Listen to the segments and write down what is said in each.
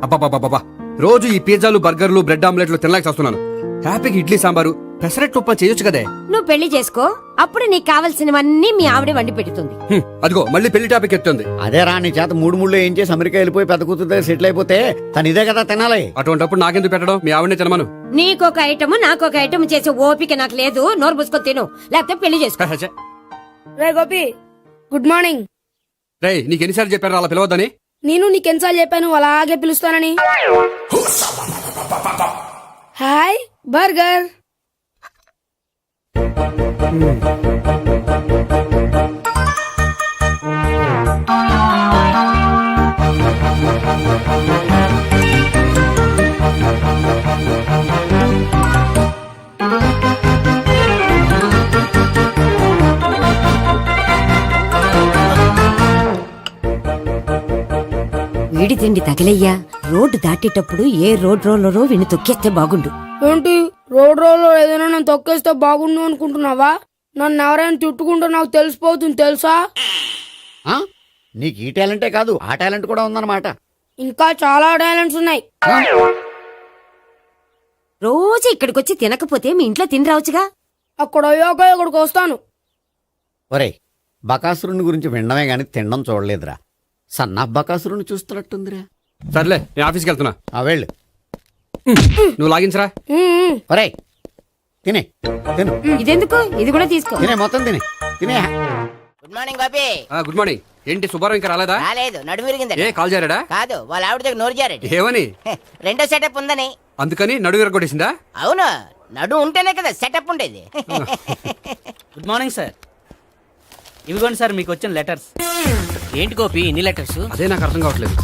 అబ్బాబాబాబా రోజు ఈ పిజ్జాలు బర్గర్లు బ్రెడ్ ఆమ్లెట్లు తినలేక వస్తున్నాను. హ్యాపీగా ఇడ్లీ సాంబారు పెసరట్టు ఉప్మా చేయొచ్చు కదే. నువ్వు పెళ్లి చేసుకో, అప్పుడు నీకు కావలసినవన్నీ మీ ఆవిడే వండి పెడుతుంది. అదిగో మళ్ళీ పెళ్లి టాపిక్ ఎత్తుంది. అదే రా నీ చేత మూడు ఏం చేసి అమెరికా వెళ్ళిపోయి పెద్ద కూతురు సెటిల్ అయిపోతే తను ఇదే కదా తినాలి. అటువంటిప్పుడు నాకెందుకు పెట్టడం, మీ ఆవిడనే తినమను. నీకొక ఐటమ్ నాకొక ఐటమ్ చేసే ఓపిక నాకు లేదు. నోరు పుసుకొని తిను, లేకపోతే పెళ్లి చేసుకో. రే గోపి, గుడ్ మార్నింగ్. రేయ్, నీకు ఎన్నిసార్లు చెప్పారు అలా పిలవద్దని? నేను నీకెన్నిసార్లు చెప్పాను అలాగే పిలుస్తానని. Hi burger. వీడి తిండి తగిలయ్యా. రోడ్డు దాటేటప్పుడు ఏ రోడ్ రోలరో విని తొక్కేస్తే బాగుండు. ఏంటి రోడ్ రోల్లో ఏదైనా నేను తొక్కేస్తే బాగుండు అనుకుంటున్నావా? నన్ను ఎవరైనా తిట్టుకుంటే నాకు తెలిసిపోతుంది తెలుసా? నీకు ఈ టాలెంటే కాదు ఆ టాలెంట్ కూడా ఉందన్నమాట. ఇంకా చాలా టాలెంట్స్ ఉన్నాయి. రోజు ఇక్కడికొచ్చి తినకపోతే మీ ఇంట్లో తిని రావచ్చుగా. అక్కడ అయ్యాక ఇక్కడికి వస్తాను. ఒరేయ్, బకాసురుని గురించి వినడమే గాని తినడం చూడలేదురా. సన్నా బకాసురుని చూస్తున్నట్టుందిరా. సర్లే, నేను ఆఫీస్కి వెళ్తున్నా. వెళ్ళు. నువ్వు లాగించరా. ఒరేయ్ తినే తిను. ఇదెందుకు? ఇది కూడా తీసుకో. తినే మొత్తం తినే తినే. Good morning Gopi. Good morning. ఏంటి సుబ్బారావు ఇంకా రాలేదా? రాలేదు, నడుము విరిగింది. ఏ కాల్ చేరాడా? కాదు, వాళ్ళ ఆవిడ దగ్గర నోరు జారాడు. ఏమని? రెండో సెటప్ ఉందని. అందుకని నడుగు విరగొట్టేసిందా? అవును, నడు ఉంటేనే కదా సెటప్ ఉండేది. Good morning sir. ఇవిగోండి సార్ మీకు వచ్చిన లెటర్స్. ఏంటి గోపి ఇన్ని లెటర్స్? అదే నాకు అర్థం కావట్లేదు.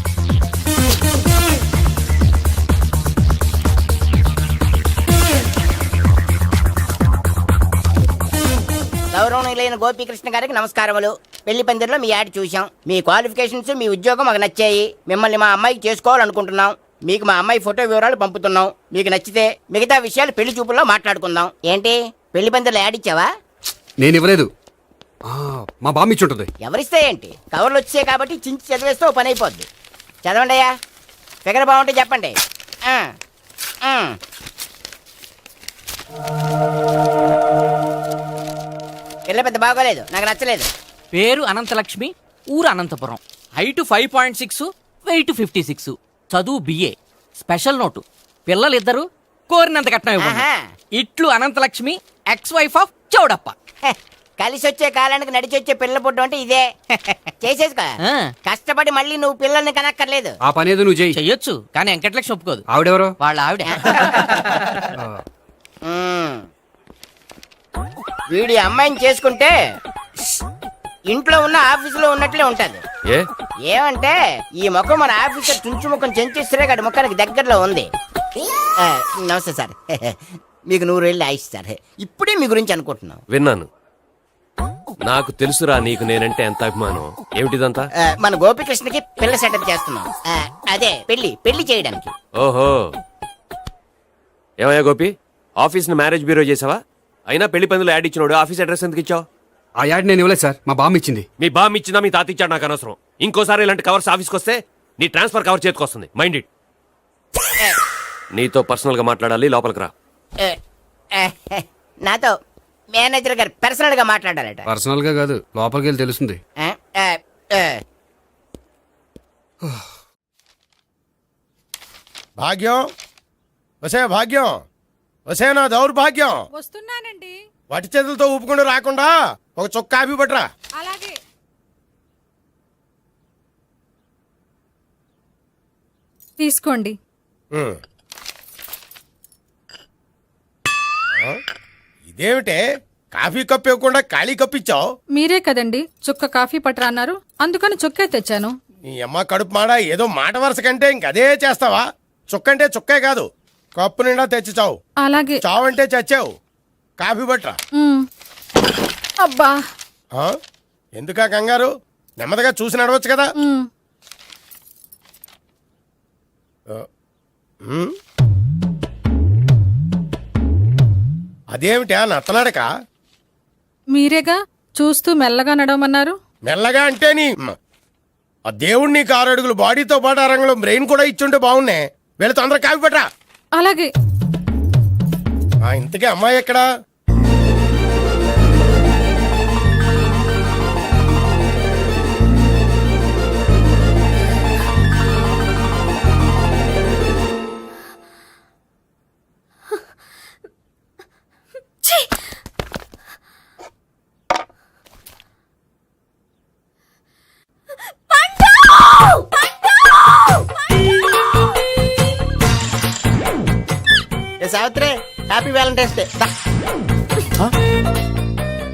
గౌరవనీయులైన గోపీకృష్ణ గారికి నమస్కారములు. పెళ్లి పందిరిలో మీ యాడ్ చూసాం. మీ క్వాలిఫికేషన్స్, మీ ఉద్యోగం మాకు నచ్చాయి. మిమ్మల్ని మా అమ్మాయికి చేసుకోవాలనుకుంటున్నాం. మీకు మా అమ్మాయి ఫోటో వివరాలు పంపుతున్నాం. మీకు నచ్చితే మిగతా విషయాలు పెళ్లి చూపుల్లో మాట్లాడుకుందాం. ఏంటి పెళ్లి పందిరిలో యాడ్ ఇచ్చావా? నేను ఇవ్వలేదు, మా బామ్మ ఇచ్చి ఉంటుంది. ఎవరిస్తే ఏంటి, కవర్లు వచ్చాయి కాబట్టి చించి చదివేస్తే ఓ పని అయిపోద్ది. చదవండి అయ్యా, ఫిగర్ బాగుంటే చెప్పండి. పిల్ల పెద్ద బాగోలేదు, నాకు నచ్చలేదు. పేరు అనంతలక్ష్మి, ఊరు అనంతపురం, హైట్ 5.6, వెయిట్ 56, చదువు బిఏ, స్పెషల్ నోటు పిల్లలిద్దరు కోరినంత కట్నం ఇవ్వండి. ఇట్లు Anantalakshmi, ex wife of Chowdappa. కలిసి వచ్చే కాలానికి నడిచి వచ్చే పిల్ల పుట్టం అంటే ఇదే. చేసేసుకో, కష్టపడి మళ్ళీ నువ్వు పిల్లల్ని కనక్కర్లేదు. ఆ పని ఏదో నువ్వు చెయ్యొచ్చు, కానీ వెంకటలక్ష్మి ఒప్పుకోదు. ఆవిడెవరో? వాళ్ళ ఆవిడ. వీడి అమ్మాయిని చేసుకుంటే ఇంట్లో ఉన్న ఆఫీసులో ఉన్నట్లే ఉంటది. ఏమంటే ఈ ముఖం మన ఆఫీసర్ తుంచు ముఖం చెంచేశ్వరే గారి ముఖానికి దగ్గరలో ఉంది. నమస్తే సార్, మీకు 100 ఏళ్ళు ఆయుష్ సార్. ఇప్పుడే మీ గురించి అనుకుంటున్నాం. విన్నాను, నాకు తెలుసురా నీకు నేనంటే ఎంత అభిమానం. ఏమిటిదంతా? మన గోపికృష్ణకి పిల్ల సెటప్ చేస్తున్నాం. అదే పెళ్లి చేయడానికి. ఓహో, ఏమయ్యా గోపి, ఆఫీస్ ని మ్యారేజ్ బ్యూరో చేసావా? అయినా పెళ్లి పందులు యాడ్ ఇచ్చినోడు ఆఫీస్ అడ్రస్ ఎందుకు ఇచ్చావు? ఆ యాడ్ నేను ఇవ్వలేదు సార్, మా బామ్మ ఇచ్చింది. మీ బామ్ ఇచ్చిందా మీ తాత ఇచ్చాడు నాకు అనవసరం. ఇంకోసారి ఇలాంటి కవర్స్ ఆఫీస్కి వస్తే నీ ట్రాన్స్ఫర్ కవర్ చేతికి వస్తుంది. Mind it. నీతో పర్సనల్ గా మాట్లాడాలి, లోపలికి రా. నాతో మేనేజర్ గారు పర్సనల్ గా మాట్లాడాలట. పర్సనల్ గా కాదు, లోపలికి వెళ్ళి తెలుస్తుంది. భాగ్యం, వసే భాగ్యం, వసే నా దౌర్భాగ్యం. వస్తున్నానండి. వటి చేతులతో ఊపుకుండా రాకుండా ఒక చుక్క కాఫీ పట్టరా. అలాగే. తీసుకోండి. ఇదేమిటే కాఫీ కప్ ఇవ్వకుండా ఖాళీ కప్ ఇచ్చావు? మీరే కదండి చుక్క కాఫీ పట్టరా అన్నారు, అందుకని చుక్కే తెచ్చాను. నీ అమ్మ కడుపు మాడ, ఏదో మాట వరుస కంటే ఇంకదే చేస్తావా? చుక్కంటే చుక్కే కాదు, కప్పు నిండా తెచ్చి చావు. అలాగే. చావంటే చచ్చావు. కాఫీ పట్టరా. అబ్బా, ఎందుకా కంగారు? నెమ్మదిగా చూసి నడవచ్చు కదా. అదేమిటా నత్తనాడక? మీరేగా చూస్తూ మెల్లగా నడవమన్నారు. మెల్లగా అంటే నీ ఆ దేవుడు నీకు 6 అడుగులు బాడీతో పాటు ఆ రంగంలో బ్రెయిన్ కూడా ఇచ్చుంటే బాగున్నాయి. వీళ్ళ తొందరగా కాపీ పట్రా. అలాగే. ఇంతకీ అమ్మాయి ఎక్కడా? Savitri, happy Valentine's day.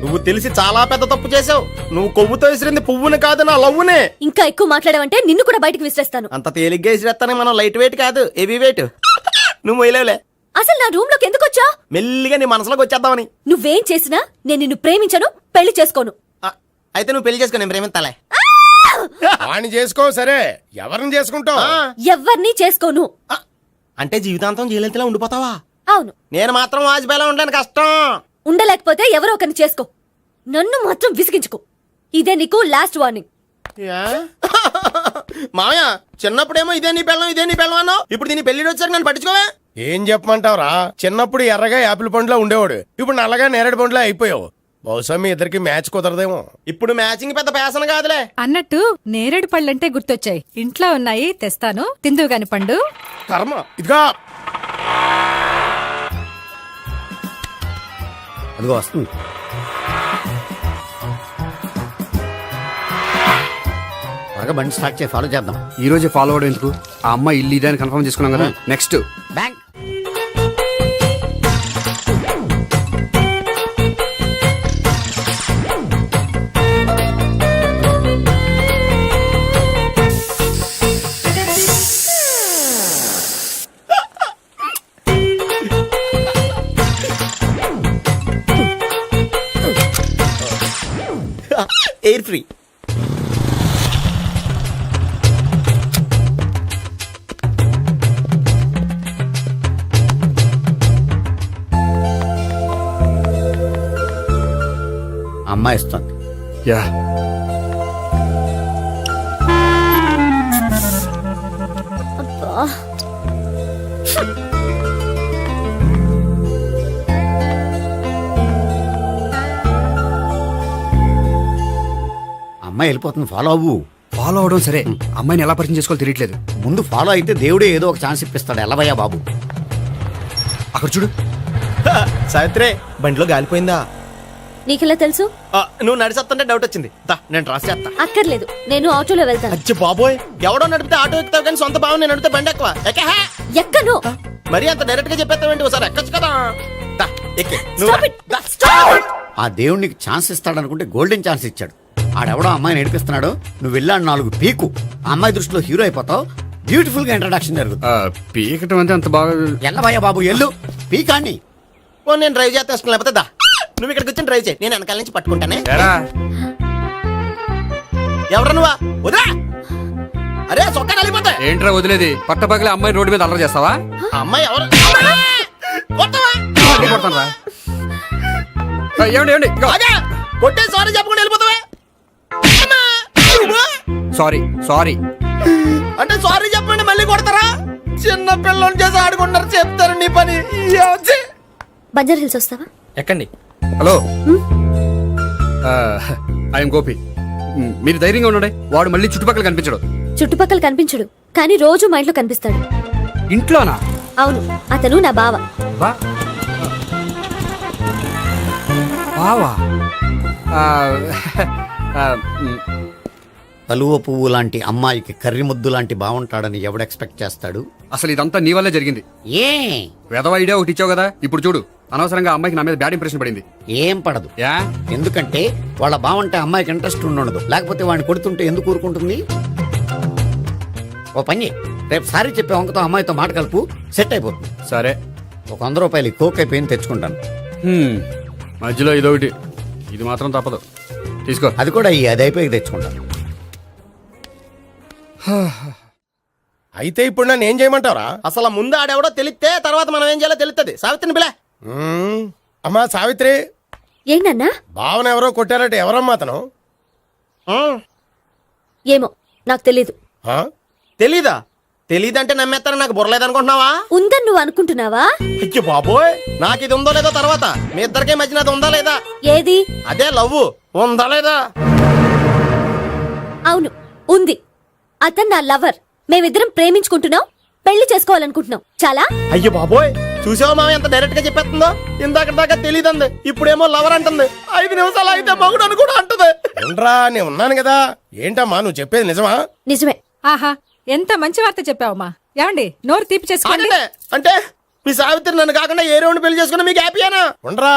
నువ్వు తెలిసి చాలా పెద్ద తప్పు చేసావు. నువ్వు కొవ్వుతో విసిరింది పువ్వుని కాదు, నా లవ్వునే. ఇంకా ఎక్కువ మాట్లాడమంటే నిన్ను కూడా బయటకు విసిరేస్తాను. అంత తేలిగ్గా విసిరేస్తానే మనం లైట్ వెయిట్ కాదు, హెవీ వెయిట్. నువ్వు మొయ్యలేవులే. అసలు నా రూమ్ లోకి ఎందుకు వచ్చా? మెల్లిగా నీ మనసులోకి వచ్చేద్దామని. నువ్వేం చేసినా నేను నిన్ను ప్రేమించను, పెళ్లి చేసుకోను. అయితే నువ్వు పెళ్లి చేసుకో, నేను ప్రేమిస్తాలే. వాణ్ణి చేసుకో సరే, ఎవరిని చేసుకుంటావు? ఎవ్వరినీ చేసుకోను. అంటే జీవితాంతం జైలెంతలా ఉండిపోతావా? అవును. నేను మాత్రం వాజ్పేయిలా ఉండడానికి కష్టం. ఉండలేకపోతే ఎవరో ఒకరిని చేసుకో, నన్ను మాత్రం విసిగించుకో. ఇదే నీకు లాస్ట్ వార్నింగ్. మామయ్య, చిన్నప్పుడేమో ఇదే నీ పెళ్ళం అన్నావు. ఇప్పుడు దీని పెళ్లి వచ్చాక నన్ను పట్టించుకోవే. ఏం చెప్పమంటావురా? చిన్నప్పుడు ఎర్రగా యాపిల్ పండులో ఉండేవాడు, ఇప్పుడు నల్లగా నేరేడు పండులో అయిపోయావు. బహుశా మీ ఇద్దరికి మ్యాచ్ కుదరదేమో. ఇప్పుడు మ్యాచింగ్ పెద్ద పేసన కాదులే. అన్నట్టు నేరేడు పళ్ళంటే గుర్తొచ్చాయి. ఇంట్లో ఉన్నాయి, తెస్తాను, తిందువు గాని పండు. కర్మ. ఇదిగా అదిగో వస్తుంది. బాగా బండి స్టార్ట్ చేసి ఫాలో చేద్దాం. ఈ రోజే ఫాలో అవడం ఎందుకు? ఆ అమ్మాయి ఇల్లు ఇదని కన్ఫర్మ్ చేసుకున్నాం కదా. Next bank. Air free. అమ్మాయి ఇస్తుంది. యా అమ్మాయి వెళ్ళిపోతుంది, ఫాలో అవ్వు. ఫాలో అవడం సరే, అమ్మాయిని ఎలా పరిచయం చేసుకోవాలో తెలియట్లేదు. ముందు ఫాలో అయితే దేవుడే ఏదో ఒక ఛాన్స్ ఇప్పిస్తాడు. ఎలవయ్యా బాబు. అక్కడ చూడు. సావిత్రి, బండిలో గాలిపోయిందా? నీకెలా తెలుసు? నువ్వు నడిచేస్తుంటే డౌట్ వచ్చింది. నేను రాసి చేస్తా. అక్కర్లేదు, నేను ఆటోలో వెళ్తాను. అచ్చి బాబోయ్, ఎవడో నడిపితే ఆటో ఎక్కుతావు కానీ సొంత భావం నేను నడిపితే బండి ఎక్కువ. ఎక్కను. మరి అంత డైరెక్ట్ గా చెప్పేస్తావేంటి? ఒకసారి ఎక్కొచ్చు కదా. ఎక్కే. Stop it. Stop it. ఆ దేవుడు నీకు ఛాన్స్ ఇస్తాడనుకుంటే గోల్డెన్ ఛాన్స్ ఇచ్చాడు. ఆడెవడో అమ్మాయిని నడిపిస్తున్నాడు, నువ్వు వెళ్ళాడు 4 పీకు. ఆ అమ్మాయి దృష్టిలో హీరో అయిపోతావు. బ్యూటిఫుల్ గా ఇంట్రడక్షన్ జరుగుతుంది. పీకటం అంటే అంత బాగా ఎల్లవయ్యా బాబు, ఎల్లు పీకాన్ని. నేను డ్రైవ్ చేస్తాను, లేకపోతే దా నువ్వు ఇక్కడికి వచ్చి డ్రైవ్ చేయి, నేను వెనకాల నుంచి పట్టుకుంటానే. ఎవరు నువ్వా? వదిలా. అరే చొక్కా కలిగిపోతా. ఏంట్రా వదిలేది? పట్టపగలే అమ్మాయి రోడ్డు మీద అల్లరి చేస్తావా? అమ్మాయి ఎవరు? కొడతాను. ఏమండి ఏమండి, కొట్టే సారీ చెప్పకుండా వెళ్ళిపోతావా? సారీ సారీ అంటే సారీ చెప్పండి మళ్ళీ కొడతారా? చిన్న పిల్లలు చేసి ఆడుకుంటారు, చెప్తారు నీ పని. బంజారా హిల్స్ వస్తావా? ఎక్కండి. Hello, I'm Gopi. మీరు ధైర్యంగా ఉండండి. వాడు మళ్ళీ చుట్టుపక్కల కనిపించడు. చుట్టుపక్కల కనిపించడు, కానీ రోజు మా ఇంట్లో కనిపిస్తాడు. ఇంట్లోనా? అవును, అతను నా బావ. బావా? కలువ పువ్వు లాంటి అమ్మాయికి కర్రి ముద్దు లాంటి బాగుంటాడని ఎవడు ఎక్స్పెక్ట్ చేస్తాడు? అసలు ఇదంతా నీ వల్లే జరిగింది. ఏ వెధవ ఐడియా ఒకటి ఇచ్చావు కదా, ఇప్పుడు చూడు. అనవసరంగా అమ్మాయికి నా మీద బ్యాడ్ ఇంప్రెషన్ పడింది. ఏం పడదు. యా, ఎందుకంటే వాళ్ళ బాగుంటే అమ్మాయికి ఇంట్రెస్ట్ ఉండదు. లేకపోతే వాడిని కొడుతుంటే ఎందుకు ఊరుకుంటుంది? ఓ పని, రేపు సారీ చెప్పే వంకతో అమ్మాయితో మాట కలుపు, సెట్ అయిపోతుంది. సరే. ఒక 100 రూపాయలు కోక్ అయిపోయింది, తెచ్చుకుంటాను. మధ్యలో ఇదొకటి, ఇది మాత్రం తప్పదు. తీసుకో. అది కూడా అది అయిపోయి తెచ్చుకుంటాను. అయితే ఇప్పుడు నన్ను ఏం చేయమంటావరా? అసలు ముందు ఆడెవడో తెలిస్తే తర్వాత మనం ఏం చేయాలో తెలుస్తుంది. సావిత్రిని బిలే. అమ్మా సావిత్రి, ఏంటన్నా? భావన ఎవరో కొట్టారట, ఎవరమ్మా అతను? ఏమో, నాకు తెలీదు. ఆ? తెలీదా? తెలీదంటే నమ్మేస్తారని నాకు బుర్రలేదనుకుంటున్నావా? ఉందని నువ్వు అనుకుంటున్నావా? అయ్యో బాబోయ్, నాకు ఇది ఉందో లేదో తర్వాత, మీ ఇద్దరికే మధ్యన అది ఉందా లేదా? ఏది? అదే లవ్ ఉందా లేదా? అవును, ఉంది. అతను నా లవర్. మేమిద్దరం ప్రేమించుకుంటున్నాం, పెళ్లి చేసుకోవాలనుకుంటున్నాం. చాలా. అయ్యో బాబోయ్, చూసావా మామ ఎంత డైరెక్ట్ గా చెప్పేస్తుందో? ఇందాక దాకా తెలీదంది, ఇప్పుడేమో లవర్ అంటుంది. 5 నిమిషాలు అయితే మగుడు అని కూడా అంటుంది. ఏంట్రా నేను ఉన్నాను కదా. ఏంటమ్మా నువ్వు చెప్పేది నిజమా? నిజమే. ఆహా, ఎంత మంచి వార్త చెప్పావమ్మా. ఏమండి, నోరు తీపి చేసుకోండి. అంటే మీ సావిత్రి నన్ను కాకుండా ఏ రౌండ్ పెళ్లి చేసుకున్నా మీకు హ్యాపీయేనా? ఉండరా,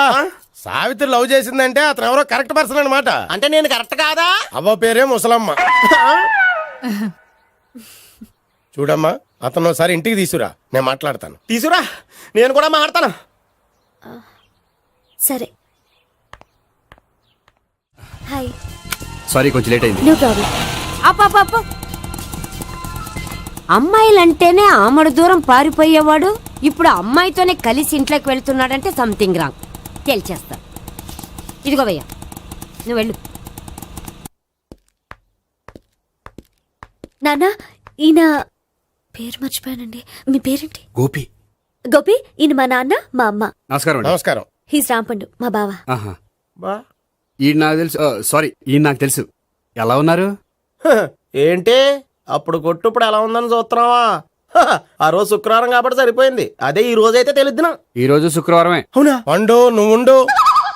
సావిత్రి లవ్ చేసిందంటే అతను ఎవరో కరెక్ట్ పర్సన్ అనమాట. అంటే నేను కరెక్ట్ కాదా? అవ్వ పేరే ముసలమ్మ. చూడమ్మా, అతను ఒకసారి ఇంటికి తీసుకురా, నేను మాట్లాడతాను. తీసురా, నేను కూడా మాట్లాడతాను. సరే. హాయ్. సారీ, కొంచెం లేట్ అయింది. No problem. అప్ప అమ్మాయిలంటేనే ఆమడు దూరం పారిపోయేవాడు ఇప్పుడు అమ్మాయితోనే కలిసి ఇంట్లోకి వెళ్తున్నాడంటే సంథింగ్ రాంగ్. తేల్చేస్తా. ఇదిగో భయ్యా, నువ్వు వెళ్ళు. నాన్న, ఈయన పేరు మర్చిపోయానండి. మీ పేరేంటి? గోపి. గోపి. ఈయన మా నాన్న, మా అమ్మ. నమస్కారం అండి. నమస్కారం. హీస్ రాంపండు, మా బావ. ఆహా. ఈయన నాకు తెలుసు. సారీ, ఈయన నాకు తెలుసు. ఎలా ఉన్నారు? ఏంటి అప్పుడు కొట్టు ఇప్పుడు ఎలా ఉందని చూస్తున్నావా? ఆ రోజు శుక్రవారం కాబట్టి సరిపోయింది. అదే ఈ రోజు అయితే తెలుద్దునా. ఈ రోజు శుక్రవారమే. అవునా? పండు నువ్వు ఉండు.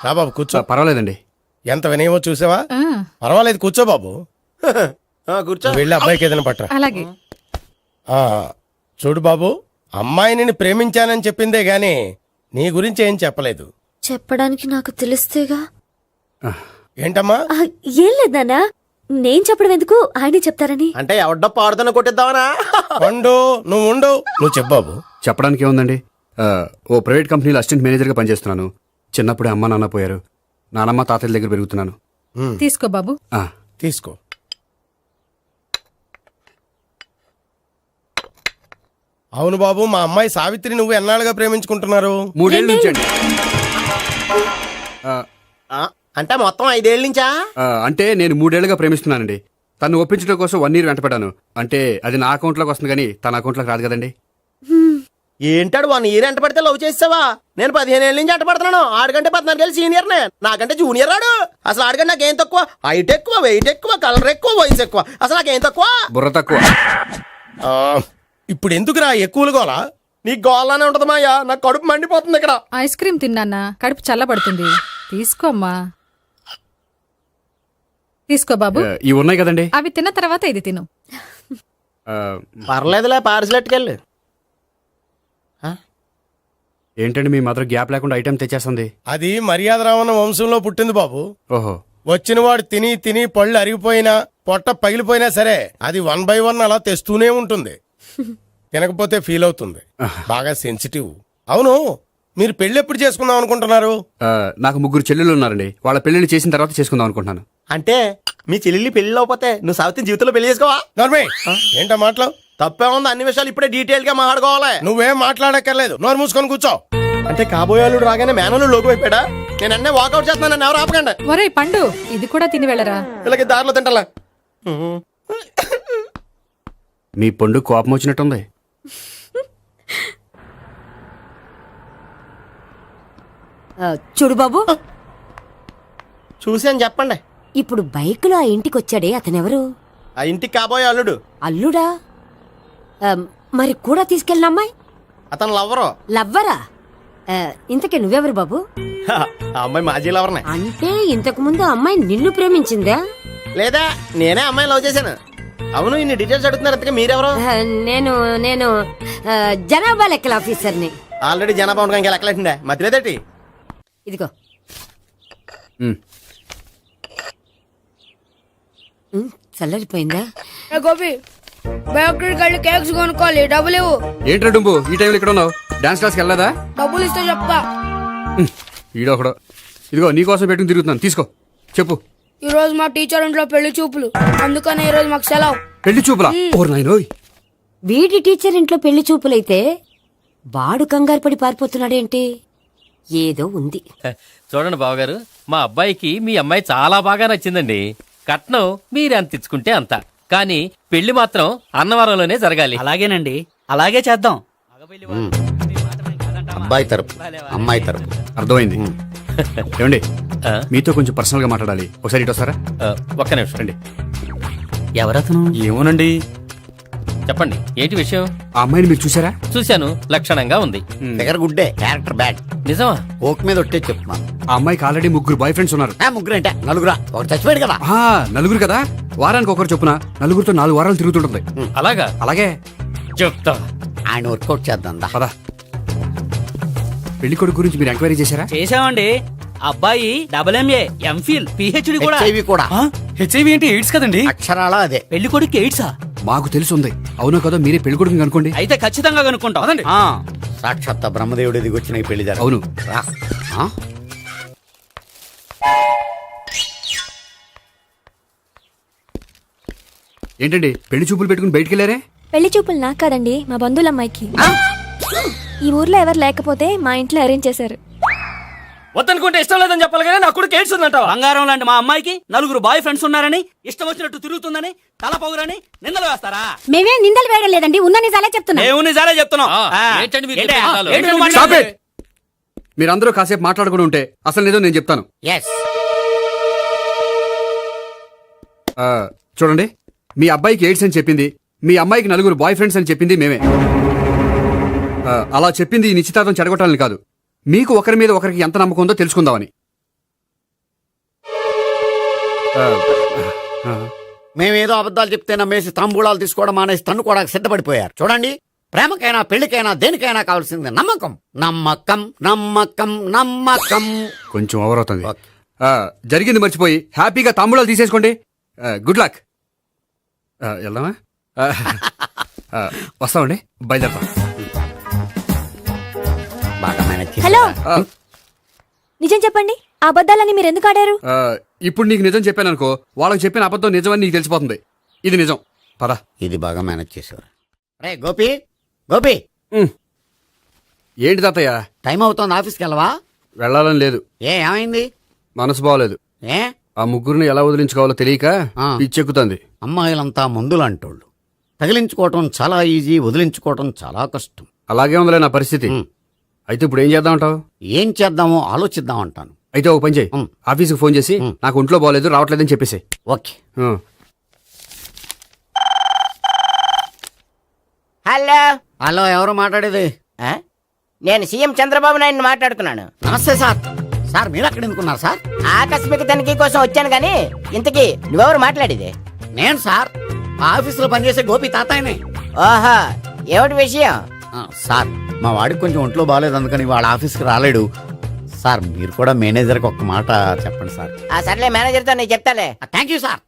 రా బాబు కూర్చో. పర్వాలేదండి. ఎంత వినయమో చూసావా? ఆ, పర్వాలేదు, కూర్చో బాబు. కూర్చో. నువ్వు వెళ్ళి అబ్బాయికి ఏదైనా పట్టరా. అలాగే. ఆ, చూడు బాబు, అమ్మాయి నిన్ను ప్రేమించానని చెప్పిందే గాని నీ గురించి ఏం చెప్పలేదు. చెప్పడానికి నాకు తెలిస్తేగా. ఏంటమ్మా? ఆ, ఏం లేదు నాన్న, నేను చెప్పడం ఎందుకు, ఆయనే చెప్తారని. అంటే ఎవడ్డ పాడుతున్న కొట్టిద్దామనా? పండు నువ్వు ఉండు. నువ్వు చెప్పు బాబు. చెప్పడానికి ఏముందండి, ఓ ప్రైవేట్ కంపెనీలో అసిస్టెంట్ మేనేజర్గా పనిచేస్తున్నాను. చిన్నప్పుడే అమ్మ నాన్న పోయారు. నానమ్మ తాతయ్య దగ్గర పెరుగుతున్నాను. తీసుకో బాబు. ఆ, తీసుకో. అవును బాబు, మా అమ్మాయి సావిత్రి నువ్వు ఎన్నాళ్ళుగా ప్రేమించుకుంటున్నారు? 3 ఏళ్ళ నుంచి అండి. అంటే మొత్తం 5 ఏళ్ళ నుంచా? అంటే నేను 3 ఏళ్ళుగా ప్రేమిస్తున్నానండి. తను ఒప్పించడం కోసం 1 year వెంటపడ్డాను. అంటే అది నా అకౌంట్లోకి వస్తుంది కానీ తన అకౌంట్లోకి రాదు కదండి. ఏంటాడు 1 year ఎంట పడితే లవ్ చేసావా? నేను 15 ఏళ్ళ నుంచి ఎంట పడుతున్నాను. ఆడికంటే 14 ఏళ్ళు సీనియర్ నే, నాకంటే జూనియర్ ఆడు. అసలు ఆడికంటే నాకేం తక్కువ? హైట్ ఎక్కువ, వెయిట్ ఎక్కువ, కలర్ ఎక్కువ, వయసు ఎక్కువ. అసలు నాకేం తక్కువ? బుర్ర తక్కువ. ఆ, ఇప్పుడు ఎందుకురా ఎక్కువలు గోలా? నీకు గోళ్ళనే ఉంటది మాయా, నాకు కడుపు మండిపోతుంది ఇక్కడ. ఐస్ క్రీమ్ తిన్నానా, కడుపు చల్లబడుతుంది. తీసుకోమ్మా. తీసుకో బాబు. ఇవి ఉన్నాయి కదండి. అవి తిన్న తర్వాత ఇది తిను. ఆ, పర్లేదులే, పార్సిల్ ఎట్టుకెళ్ళి. ఏంటండి మీ మదర్ గ్యాప్ లేకుండా ఐటెం తెచ్చేస్తుంది? అది మర్యాద రావణ వంశంలో పుట్టింది బాబు. ఓహో. వచ్చినవాడు తిని తిని పళ్ళు అరిగిపోయినా పొట్ట పగిలిపోయినా సరే అది 1 by 1 అలా తెస్తూనే ఉంటుంది. తినకపోతే ఫీల్ అవుతుంది. బాగా సెన్సిటివ్. అవును, మీరు పెళ్లి ఎప్పుడు చేసుకుందాం అనుకుంటున్నారు? నాకు 3 చెల్లెళ్ళు ఉన్నారండి. వాళ్ళ పెళ్లిని చేసిన తర్వాత చేసుకుందాం అనుకుంటున్నాను. అంటే మీ చెల్లెల్ని పెళ్లి లేకపోతే నువ్వు సావిత్రి జీవితంలో పెళ్లి చేసుకోవా? నోర్మే, ఏంటో మాటలు? తప్పే ఉంది, అన్ని విషయాలు ఇప్పుడే డీటెయిల్ గా మాట్లాడుకోవాలి. నువ్వేం మాట్లాడక్కర్లేదు, నోరు మూసుకొని కూర్చో. అంటే కాబోయేవాళ్ళు రాగానే మేనలు లోకి అయిపోయాడా? నేను అన్నీ వాకౌట్ చేస్తున్నాను, నన్ను ఎవరు ఆపకండి. ఒరే పండు, ఇది కూడా తిని వెళ్ళరా. ఇలాగే దారిలో తింటలా. మీ పండు కోపం వచ్చినట్టుంది. చూడు బాబు, చూసి అని చెప్పండి. ఇప్పుడు బైకులో ఆ ఇంటికి వచ్చాడే అతనెవరు? ఆ ఇంటికి కాబోయే అల్లుడు. అల్లుడా? మరి కూడా తీసుకెళ్ళిన అమ్మాయి అతను లవ్వరు. లవ్వరా? ఇంతకీ నువ్వెవరు బాబు? ఆ అమ్మాయి మాజీ లవర్నే. అంటే ఇంతకు ముందు అమ్మాయి నిన్ను ప్రేమించిందా? లేదా నేనే అమ్మాయి లవ్ చేశాను. అవును, ఇన్ని డీటెయిల్స్ అడుగుతున్నారు. అంతగా మీరెవరు? నేను నేను జనాభా లెక్కల ఆఫీసర్ని. ఆల్రెడీ జనాభా ఉండగా ఇంకా లెక్కలేటండే మధ్యలేదేటి. ఇదిగో. చల్లరిపోయిందా? గోపి, బయోక్రిట్ వెళ్ళి కేక్స్ కొనుక్కోవాలి, డబ్బులు ఇవ్వు. ఏంట్రా డుంబు ఈ టైంలో ఇక్కడ ఉన్నావు? డాన్స్ క్లాస్కి వెళ్ళదా? డబ్బులు ఇస్తే చెప్తా. ఈడొకడు. ఇదిగో నీకోసం పెట్టుకుని తిరుగుతున్నాను, తీసుకో. చెప్పు. ఈ రోజు మా టీచర్ ఇంట్లో పెళ్లి చూపులు, అందుకని ఈ రోజు మాకు సెలవు. పెళ్లి చూపులా? ఓర్ నాయనోయ్. వీడి టీచర్ ఇంట్లో పెళ్లి చూపులైతే వాడు కంగారు పడి పారిపోతున్నాడేంటి? ఏదో ఉంది. చూడండి బావగారు, మా అబ్బాయికి మీ అమ్మాయి చాలా బాగా నచ్చిందండి. కట్నం మీరెంత ఇచ్చుకుంటే అంత. కానీ పెళ్లి మాత్రం అన్నవరంలోనే జరగాలి. అలాగేనండి, అలాగే చేద్దాం. అబ్బాయి తరపు అమ్మాయి తరపు. అర్థమైంది. ఏమండి ఆ? మీతో కొంచెం పర్సనల్ గా మాట్లాడాలి. ఒకసారి ఇటు వస్తారా? ఒక్క నిమిషం రండి. ఎవరతను? ఏమోనండి. చెప్పండి, ఏంటి విషయం? ఆ అమ్మాయిని మీరు చూసారా? చూశాను, లక్షణంగా ఉంది. దగ్గర గుడ్డే, క్యారెక్టర్ బ్యాడ్. నిజమా? ఓక్ మీద ఒట్టే చెప్తున్నాను. ఆ అమ్మాయికి ఆల్రెడీ 3 బాయ్ ఫ్రెండ్స్ ఉన్నారు. ముగ్గురు అంటే నలుగురా, ఒకటి చచ్చిపోయాడు కదా. ఆ, నలుగురు కదా, వారానికి ఒకరు చొప్పున నలుగురితో 4 వారాలు తిరుగుతుంటుంది. అలాగా? అలాగే. చెప్తా. ఆయన వర్కౌట్ చేద్దాం దా. పద. పెళ్లి కొడుకు గురించి మీరు ఎంక్వైరీ చేశారా? చేశామండి. అబ్బాయి MA, MPhil, PhD కూడా. HIV కూడా. హెచ్ఐవి అంటే ఎయిడ్స్ కదండి. అక్షరాలా అదే. పెళ్లి కొడుకు ఎయిడ్సా? మాకు తెలుసుంది. అవునో కదా, మీరే పెళ్లి కొడుకుని కనుకోండి. అయితే ఖచ్చితంగా కనుక్కుంటాం. ఆ. సాక్షాత్ బ్రహ్మదేవుడి దిగొచ్చిన ఈ పెళ్లి అవును. రా. ఆ? ఏంటండి పెళ్లి చూపులు పెట్టుకుని బయటికి వెళ్ళారే? పెళ్లి చూపులు నాకు కాదండి, మా బంధువుల అమ్మాయికి. ఈ ఊర్లో ఎవరు లేకపోతే మా ఇంట్లో అరేంజ్ చేశారు. వద్దనుకుంటే ఇష్టం లేదని చెప్పాలి కానీ నా కొడుకు ఎయిడ్స్ ఉందంటావా? బంగారం లాంటి మా అమ్మాయికి 4 బాయ్ ఫ్రెండ్స్ ఉన్నారని, ఇష్టం వచ్చినట్టు తిరుగుతుందని, తల పౌరని నిందలు వేస్తారా? మేమే నిందలు వేయడం లేదండి, ఉన్న నిజాలే చెప్తున్నా. మేము నిజాలే చెప్తున్నాం. ఏంటండి మీరు ఏంటయ్యా? చెప్పే నిజాలు? ఏంటి నువ్వు Stop మాట్లాడేది? it! మీరందరూ కాసేపు మాట్లాడుకుని ఉంటే అసలు నిజం నేను చెప్తాను. ఎస్. ఆ, చూడండి, మీ అబ్బాయికి ఎయిడ్స్ అని చెప్పింది, మీ అమ్మాయికి 4 బాయ్ ఫ్రెండ్స్ అని చెప్పింది మేమే. అలా చెప్పింది ఈ నిశ్చితార్థం చెడగొట్టాలని కాదు, మీకు ఒకరి మీద ఒకరికి ఎంత నమ్మకం ఉందో తెలుసుకుందామని. మేమేదో అబద్ధాలు చెప్తే నమ్మేసి తాంబూలాలు తీసుకోవడం మానేసి తన్నుకోవడానికి సిద్ధపడిపోయారు. చూడండి, ప్రేమకైనా పెళ్లికైనా దేనికైనా కావాల్సింది నమ్మకం. నమ్మకం నమ్మకం నమ్మకం. కొంచెం ఓవర్ అవుతుంది. జరిగింది మర్చిపోయి హ్యాపీగా తాంబూలాలు తీసేసుకోండి. Good luck. వెళ్దామా? వస్తామండి, బయలుదేరతాం. బాగా మేనేజ్ చేశారా? హలో, నిజం చెప్పండి, ఆ అబద్ధాలని మీరు ఎందుకు ఆడారు? ఇప్పుడు నీకు నిజం చెప్పాను అనుకో, వాళ్ళకి చెప్పిన అబద్ధం నిజమని నీకు తెలిసిపోతుంది. ఇది నిజం. పద. ఇది బాగా మేనేజ్ చేసేవారు. రే గోపి, గోపి, ఏంటి తాతయ్య? టైం అవుతోంది, ఆఫీస్కి వెళ్ళవా? వెళ్ళాలని లేదు. ఏమైంది? మనసు బాగోలేదు. ఏ? ఆ ముగ్గురిని ఎలా వదిలించుకోవాలో తెలియక ఆ. పిచ్చెక్కుతుంది. అమ్మాయిలంతా మందులాంటోళ్ళు. తగిలించుకోవటం చాలా ఈజీ, వదిలించుకోవటం చాలా కష్టం. అలాగే ఉందిలే నా పరిస్థితి. అయితే ఇప్పుడు ఏం చేద్దామంటావు? ఏం చేద్దామో ఆలోచిద్దామంటాను. అయితే ఒక పని చేయి, ఆఫీస్కి ఫోన్ చేసి నాకు ఒంట్లో బాగోలేదు రావట్లేదని చెప్పేసి. ఓకే. హలో. హలో, ఎవరు మాట్లాడేది? నేను సీఎం చంద్రబాబు నాయుడు మాట్లాడుతున్నాను. నమస్తే సార్. సార్ మీరు అక్కడ ఎందుకున్నారు సార్? ఆకస్మిక తనిఖీ కోసం వచ్చాను గానీ ఇంతకీ నువ్వెవరు మాట్లాడేది? నేను సార్, ఆఫీసులో పనిచేసే గోపి తాతాయనే. ఓహో, ఏమిటి విషయం? సార్, మా వాడికి కొంచెం ఒంట్లో బాగాలేదు, అందుకని వాళ్ళ ఆఫీస్కి రాలేడు. సార్ మీరు కూడా మేనేజర్కి ఒక్క మాట చెప్పండి సార్. సర్లే, మేనేజర్తో నేను చెప్తాలే. Thank you sir.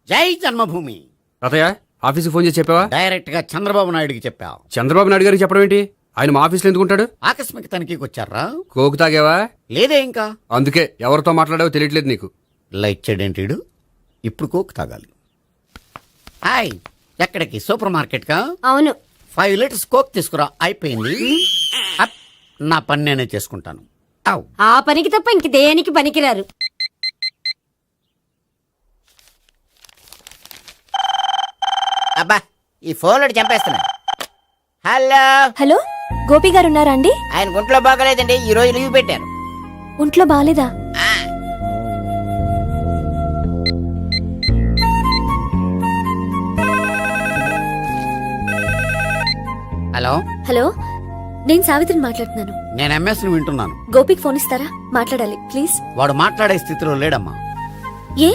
జై జన్మభూమి. తాతయ్య, ఆఫీస్కి ఫోన్ చేసి చెప్పావా? డైరెక్ట్ గా చంద్రబాబు నాయుడుకి చెప్పావు. చంద్రబాబు నాయుడు గారికి చెప్పడం ఏంటి? ఆయన మా ఆఫీస్లో ఎందుకుంటాడు? ఆకస్మిక తనిఖీకి వచ్చారా? కోకు తాగావా? లేదే ఇంకా. అందుకే ఎవరితో మాట్లాడావో తెలియట్లేదు నీకు. లైట్ చేయడేంటిడు? ఇప్పుడు కోక్ తాగాలి. హాయ్, ఎక్కడికి? సూపర్ మార్కెట్ కా? అవును. 5 లీటర్స్ కోక్ తీసుకురా. అయిపోయింది. అప్, నా పని నేనే చేసుకుంటాను. అవ్. ఆ పనికి తప్ప ఇంక దేనికి పనికిరారు. అబ్బా, ఈ ఫోన్లో చంపేస్తున్నా. హలో. హలో, గోపి గారు ఉన్నారా అండి? ఆయన గుంట్లో బాగలేదండి, ఈ రోజు లీవ్ పెట్టారు. ఒంట్లో బాగాలేదా? హలో. హలో, నేను సావిత్రిని మాట్లాడుతున్నాను. నేను ఎంఎస్ని వింటున్నాను. గోపికి ఫోన్ ఇస్తారా? మాట్లాడాలి ప్లీజ్. వాడు మాట్లాడే స్థితిలో లేడమ్మా. ఏ,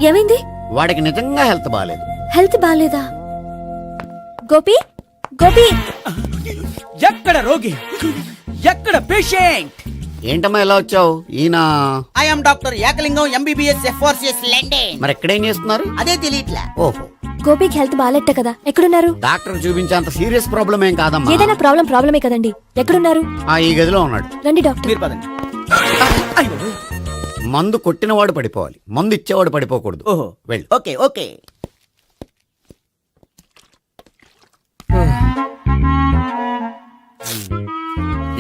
ఏమైంది? వాడికి నిజంగా హెల్త్ బాగాలేదు. హెల్త్ బాగాలేదా? గోపి, గోపి. ఎక్కడ రోగి, ఎక్కడ పేషెంట్? ఏంటమ్మా ఎలా వచ్చావు? ఈయన I'm doctor Ekalingam, MBBS FRCS London. మరి ఎక్కడేం చేస్తున్నారు? అదే తెలియట్లా. ఓహో, గోపికి హెల్త్ బాగాలెట్ట కదా, ఎక్కడున్నారు? డాక్టర్ చూపించేంత సీరియస్ ప్రాబ్లం ఏం కాదమ్మా. ఏదైనా ప్రాబ్లమే కదండి, ఎక్కడున్నారు? ఈ గదిలో ఉన్నాడు. రండి డాక్టర్. మీరు పదండి. మందు కొట్టినవాడు పడిపోవాలి, మందు ఇచ్చేవాడు పడిపోకూడదు. ఓహో, వెళ్ళు. Okay okay.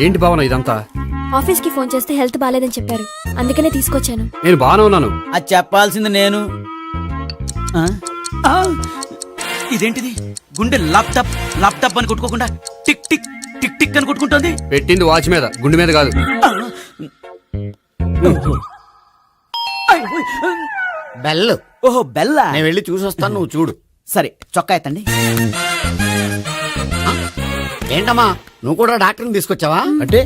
ఏంటి భావన ఇదంతా? ఆఫీస్ కి ఫోన్ చేస్తే హెల్త్ బాగాలేదని చెప్పారు, అందుకనే తీసుకొచ్చాను. నేను బాగానే ఉన్నాను. అది చెప్పాల్సింది నేను. ఇదేంటిది గుండె ల్యాప్టాప్ ల్యాప్టాప్ అని కొట్టుకోకుండా టిక్ టిక్ టిక్ టిక్ అని కొట్టుకుంటుంది. పెట్టింది వాచ్ మీద, గుండె మీద కాదు. బెల్. ఓహో బెల్లా. నేను వెళ్ళి చూసొస్తాను, నువ్వు చూడు. సరే చొక్కా ఎత్తండి. ఏంటమ్మా నువ్వు కూడా డాక్టర్ని తీసుకొచ్చావా? అంటే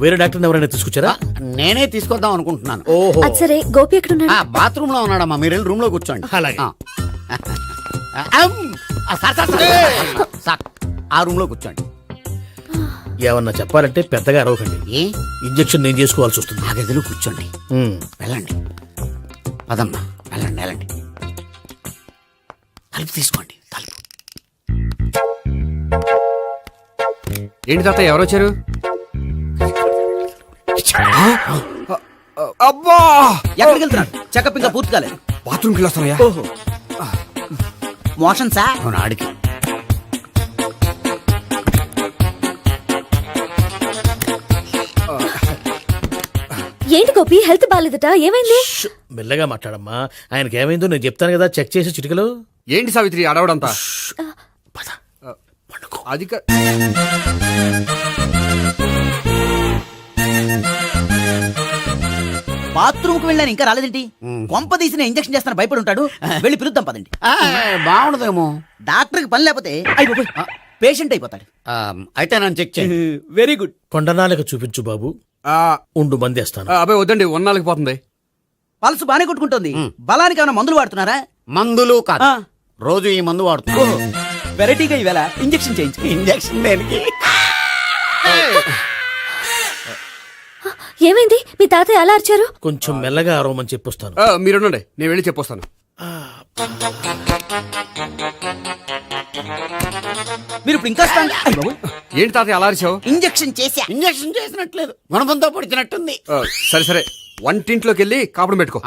వేరే డాక్టర్ ఎవరైనా తీసుకొచ్చారా? నేనే తీసుకొద్దాం అనుకుంటున్నాను. ఓహో అది సరే, గోపి ఎక్కడున్నాడు? బాత్రూమ్ లో ఉన్నాడమ్మా, మీరు వెళ్ళి రూమ్ లో కూర్చోండి. అలాగే. సార్ ఆ రూమ్ లో కూర్చోండి. ఏమన్నా చెప్పాలంటే పెద్దగా అరవకండి. ఏ ఇంజెక్షన్ నేను చేసుకోవాల్సి వస్తుంది. ఆ గదిలో కూర్చోండి. వెళ్ళండి పదమ్మా, వెళ్ళండి వెళ్ళండి. తలుపు తీసుకోండి, తలుపు. ఏంటి తాత ఎవరు వచ్చారు? అబ్బా, ఎక్కడికి వెళ్తున్నాడు? చెకప్ ఇంకా పూర్తి కాలేదు. బాత్రూమ్కి వెళ్ళొస్తానయ్యా. ఓహో మోషన్ సార్. అవును, ఆడికి. ఏంటి గోపి, హెల్త్ బాగాలేదట, ఏమైంది? మెల్లగా మాట్లాడమ్మా. ఆయనకి ఏమైందో నేను చెప్తాను కదా, చెక్ చేసి చిటికలు. ఏంటి సావిత్రి అడవడంతా? అది బాత్రూమ్ కు వెళ్ళాను ఇంకా రాలేదేంటి? కొంప తీసిన ఇంజక్షన్ చేస్తాను భయపడి ఉంటాడు. వెళ్ళి పిలుద్దాం పదండి. బాగుండదేమో. డాక్టర్ కి పని లేకపోతే పేషెంట్ అయిపోతాడు. అయితే నన్ను చెక్ చేయండి. Very good. కొండనాలకు చూపించు బాబు. ఉండు మందేస్తాను. అబ్బాయి వద్దండి, ఉన్నాళ్ళకి పోతుంది. పల్స్ బానే కొట్టుకుంటుంది. బలానికి ఏమైనా మందులు వాడుతున్నారా? మందులు కాదు, రోజు ఈ మందు వాడుతున్నా. వెరైటీగా ఈవేళ ఇంజక్షన్ చేయించు. ఇంజక్షన్ దేనికి? ఏమైంది? మీ తాతయ్య అలా అరిచారు? కొంచెం మెల్లగా అరవమని చెప్పొస్తాను. మీరుండండి, నేను వెళ్ళి చెప్పొస్తాను. మీరు ఇప్పుడు ఇంకా ఏంటి తాతయ్య అలా అరిచావు? ఇంజక్షన్ చేసా. ఇంజక్షన్ చేసినట్లేదు, గుణపంతో పొడిచినట్టుంది. సరే సరే, వంటింట్లోకి వెళ్ళి కాపుడు పెట్టుకో.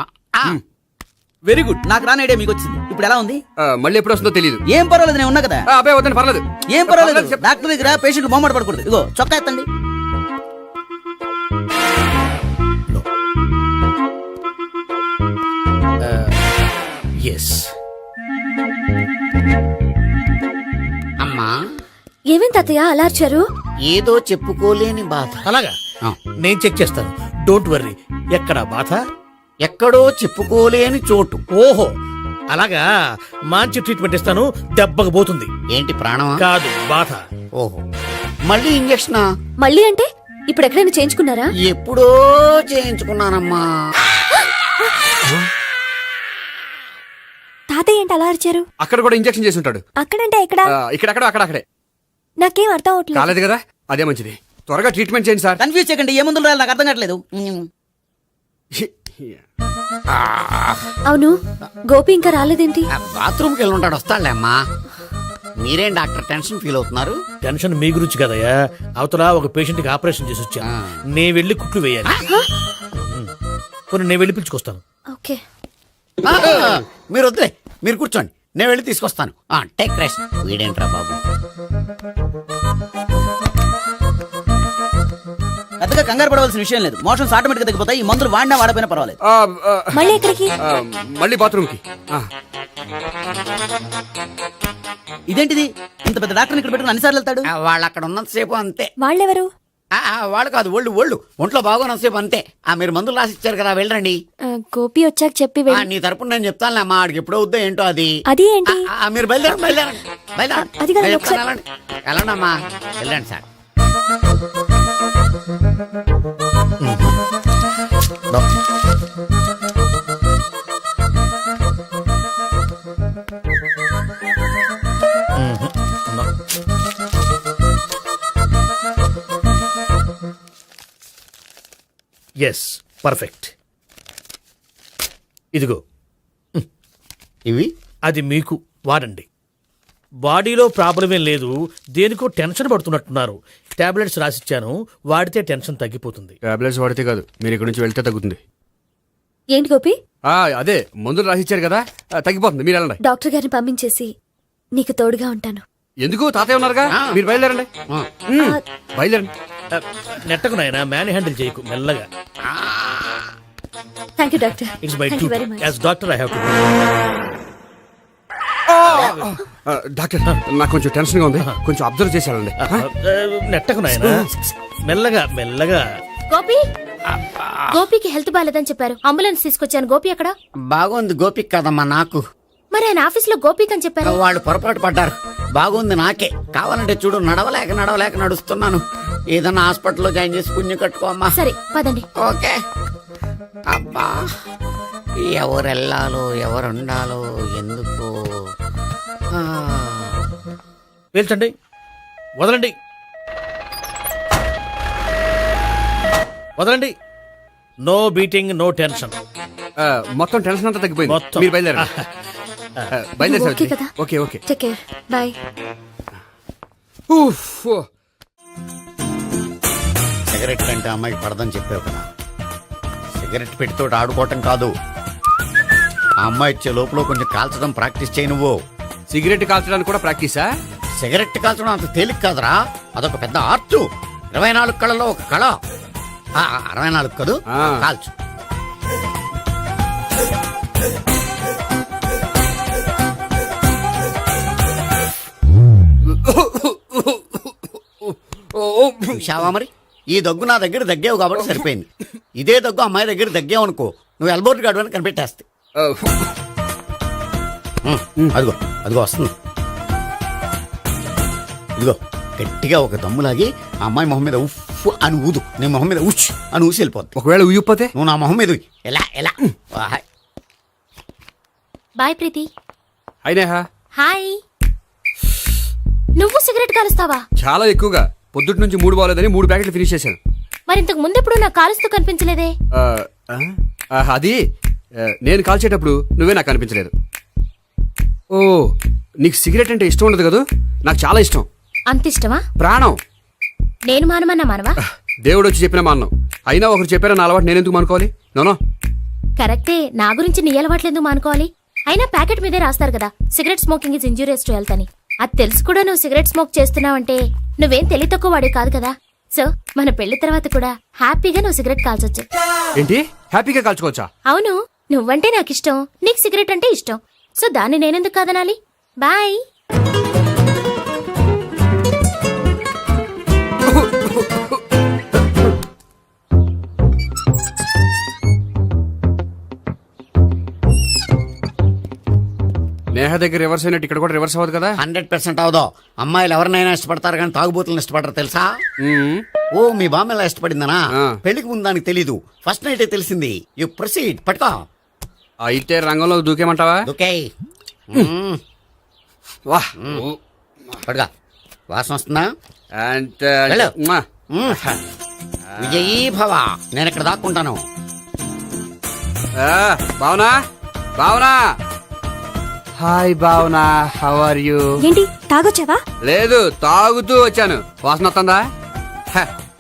Very good. నాకు రాని ఐడియా మీకు వచ్చింది. ఇప్పుడు ఎలా ఉంది? మళ్ళీ ఎప్పుడు వస్తుందో తెలియదు. ఏం పర్వాలేదు, నేను ఉన్నా కదా. అబ్బాయి వద్దండి, పర్లేదు. ఏం పర్వాలేదు. డాక్టర్ దగ్గర పేషెంట్ మొహమాట పడకూడదు. ఇగో చొక్కా ఎత్తండి. ఎస్. అమ్మా, ఏమేం తాతయ్య అలా అరిచారు? ఏదో చెప్పుకోలేని బాధ. అలాగా, నేను చెక్ చేస్తాను. Don't worry. ఎక్కడ బాధ? ఎక్కడో చెప్పుకోలేని చోటు. ఓహో అలాగా, మంచి ట్రీట్మెంట్ ఇస్తాను, దెబ్బకు పోతుంది. ఏంటి, ప్రాణమా? కాదు, బాధ. ఓహో, మళ్ళీ ఇంజక్షనా? మళ్ళీ అంటే ఇప్పుడు ఎక్కడైనా చేయించుకున్నారా? ఎప్పుడో చేయించుకున్నానమ్మా. తాతయ్య ఏంటి అలా అరిచారు? అక్కడ కూడా ఇంజక్షన్ చేసి ఉంటాడు. అక్కడంటే ఎక్కడ? ఇక్కడక్కడ అక్కడక్కడే. నాకేం అర్థం అవట్లేదు. కాలేదు కదా, అదే మంచిది. త్వరగా ట్రీట్మెంట్ చేయండి సార్. కన్ఫ్యూజ్ చేయకండి. ఏ మందులు రాయాలి నాకు అర్థం కావట్లేదు. అవును, గోపి ఇంకా రాలేదేంటి? బాత్రూమ్కి వెళ్ళి ఉంటాడు, వస్తాడులే అమ్మా. మీరేం డాక్టర్ టెన్షన్ ఫీల్ అవుతున్నారు? టెన్షన్ మీ గురించి కదయ్యా. అవతల ఒక పేషెంట్ కి ఆపరేషన్ చేసి వచ్చాను. నేను వెళ్ళి కుట్లు వేయాలి. కొన్ని నేను వెళ్ళి పిలుచుకొస్తాను. ఓకే, మీరు వద్దులే, మీరు కూర్చోండి, నేను వెళ్ళి తీసుకొస్తాను. Take rest. వీడేంట్రా బాబు, పెద్దగా కంగారు పడవలసిన విషయం లేదు. మోషన్స్ ఆటోమేటిక్ గా తగ్గిపోతాయి. ఈ మందులు వాడినా వాడపోయినా పర్వాలేదు. మళ్ళీ ఎక్కడికి? మళ్ళీ బాత్రూమ్కి. ఇదేంటిది? ఇంత పెద్ద డాక్టర్ ఇక్కడ పెట్టుకుని అన్నిసార్లు వెళ్తాడు? వాళ్ళు అక్కడ ఉన్నంతసేపు అంతే. వాళ్ళెవరు? వాళ్ళు కాదు, ఒళ్ళు ఒంట్లో బాగోనంతసేపు అంతే. మీరు మందులు రాసి ఇచ్చారు కదా, వెళ్ళండి. గోపి వచ్చాక చెప్పి నీ తరపున నేను చెప్తానులే అమ్మా, ఆడికి ఎప్పుడో వద్దో ఏంటో అది. అది ఏంటి? మీరు బయలుదేరండి. అది కాదు, ఒకసారి- వెళ్ళండి అమ్మా, వెళ్ళండి సార్. Yes, perfect. ఇదిగో ఇవి అది మీకు వాడండి. బాడీలో ప్రాబ్లం ఏం లేదు, దేనికో టెన్షన్ పడుతున్నట్టున్నారు. టాబ్లెట్స్ రాసిచ్చాను, వాడితే టెన్షన్ తగ్గిపోతుంది. టాబ్లెట్స్ వాడితే కాదు, మీరు ఇక్కడ నుంచి వెళ్తే తగ్గుతుంది. ఏంటి గోపి? అదే మందులు రాసిచ్చారు కదా, తగ్గిపోతుంది. మీరు వెళ్ళండి. డాక్టర్ గారిని పంపించేసి నీకు తోడుగా ఉంటాను. ఎందుకు, తాతయ్య ఉన్నారుగా, మీరు బయలుదేరండి. బయలుదేరండి. నెట్టకు నాయనా, మ్యాన్ హ్యాండిల్ చేయకు, మెల్లగా. Thank you doctor. It's my Thank you very duty much. As doctor. I have to. Doctor నాకు కొంచెం టెన్షన్గా ఉంది, కొంచెం అబ్జర్వ్ చేశానండి. నెట్టకు నాయనా మెల్లగా మెల్లగా. గోపి గోపికి హెల్త్ బాలేదని చెప్పారు, అంబులెన్స్ తీసుకొచ్చాను. గోపి అక్కడ బాగుంది గోపిక్ కదమ్మా నాకు. మరి ఆయన ఆఫీస్ లో గోపిక్ అని చెప్పారు. వాళ్ళు పొరపాటు పడ్డారు. బాగుంది నాకే. కావాలంటే చూడు, నడవలేక నడుస్తున్నాను. ఏదన్నా హాస్పిటల్లో జాయిన్ చేసి పుణ్యం కట్టుకోమ్మా. సరే పదండి. ఓకే. అబ్బా, ఎవరెళ్ళాలో ఎవరుండాలో ఎందుకు. పీల్చండి, వదలండి, వదలండి. No beating, no tension. మొత్తం టెన్షన్ అంతా తగ్గిపోయింది. మొత్తం. మీరు బయలుదేరండి. బయలుదేరి ఓకే కదా? Okay okay. Take care, bye. Cigarette కంటే అమ్మాయికి పడదని చెప్పావు కదా. సిగరెట్ పెట్టితో ఆడుకోవటం కాదు, ఆ అమ్మాయి ఇచ్చే లోపల కొంచెం కాల్చడం ప్రాక్టీస్ చేయి నువ్వు. సిగరెట్ కాల్చడానికి కూడా ప్రాక్టీసా? సిగరెట్ కాల్చడం అంత తేలిక కాదురా, అదొక పెద్ద ఆర్ట్. 24 కళలో ఒక కళ. 64 కదూ, కాల్చు. చూశావా మరి, ఈ దగ్గు నా దగ్గర దగ్గేవు కాబట్టి సరిపోయింది. ఇదే దగ్గు అమ్మాయి దగ్గర దగ్గేవు అనుకో, నువ్వు ఎల్బోర్డ్ గాడు అని కనిపెట్టేస్తే. అదిగో అదిగో వస్తుంది. ఇదిగో గట్టిగా ఒక దమ్ములాగి ఆ అమ్మాయి మొహం మీద ఉఫ్ అని ఊదు, నీ మొహం మీద ఉచ్ అని ఊసి వెళ్ళిపోద్ది. ఒకవేళ ఊగిపోతే నువ్వు నా మొహం మీద ఎలా ఎలా. బాయ్ ప్రీతి. అయినా హాయ్. నువ్వు సిగరెట్ కాలుస్తావా? చాలా ఎక్కువగా. పొద్దుటి నుంచి 3 బాగోలేదని 3 ప్యాకెట్లు ఫినిష్ చేశాను. మరి ఇంతకు ముందెప్పుడు నాకు కాలుస్తూ కనిపించలేదే? అది నేను కాల్చేటప్పుడు నువ్వే నాకు కనిపించలేదు. ఓ, నీకు సిగరెట్ అంటే ఇష్టం ఉండదు కదా? నాకు చాలా ఇష్టం. అంత ఇష్టమా? ప్రాణం. నేను మానమన్నా మానవా? దేవుడు వచ్చి చెప్పిన మానం. అయినా ఒకరు చెప్పారా నా అలవాటు నేనెందుకు మానుకోవాలి? నోనో. కరెక్టే, నా గురించి నీ అలవాట్లు ఎందుకు మానుకోవాలి? అయినా ప్యాకెట్ మీదే రాస్తారు కదా, cigarette smoking is injurious to health అని. అది తెలుసు కూడా నువ్వు సిగరెట్ స్మోక్ చేస్తున్నావంటే నువ్వేం తెలివి తక్కువ వాడే కాదు కదా. సో మన పెళ్లి తర్వాత కూడా హ్యాపీగా నువ్వు సిగరెట్ కాల్చొచ్చు. ఏంటి, హ్యాపీగా కాల్చుకోవచ్చా? అవును, నువ్వంటే నాకు ఇష్టం, నీకు సిగరెట్ అంటే ఇష్టం. సో దాన్ని నేనెందుకు కాదనాలి? బాయ్. నేహ దగ్గర రివర్స్ అయినట్టు ఇక్కడ కూడా రివర్స్ అవ్వదు కదా? 100% అవదో. అమ్మాయిలు ఎవరినైనా ఇష్టపడతారు కానీ తాగుబోతులను ఇష్టపడరు తెలుసా? ఓ, మీ బామ్మ ఎలా ఇష్టపడిందనా? పెళ్లికి ముందు దానికి తెలీదు, ఫస్ట్ నైట్ తెలిసింది. You proceed. పట్టుకో. అయితే రంగంలో దూకేమంటావా? ఓకే. వా, పట్టుగా. వాసన వస్తుందా? వెళ్ళు. విజయీ భవ. నేను ఇక్కడ దాక్కుంటాను. Bhavana, Bhavana. Hi Bhavana, how are you? ఏంటి తాగొచ్చావా? లేదు, తాగుతూ వచ్చాను. వాసన వస్తుందా?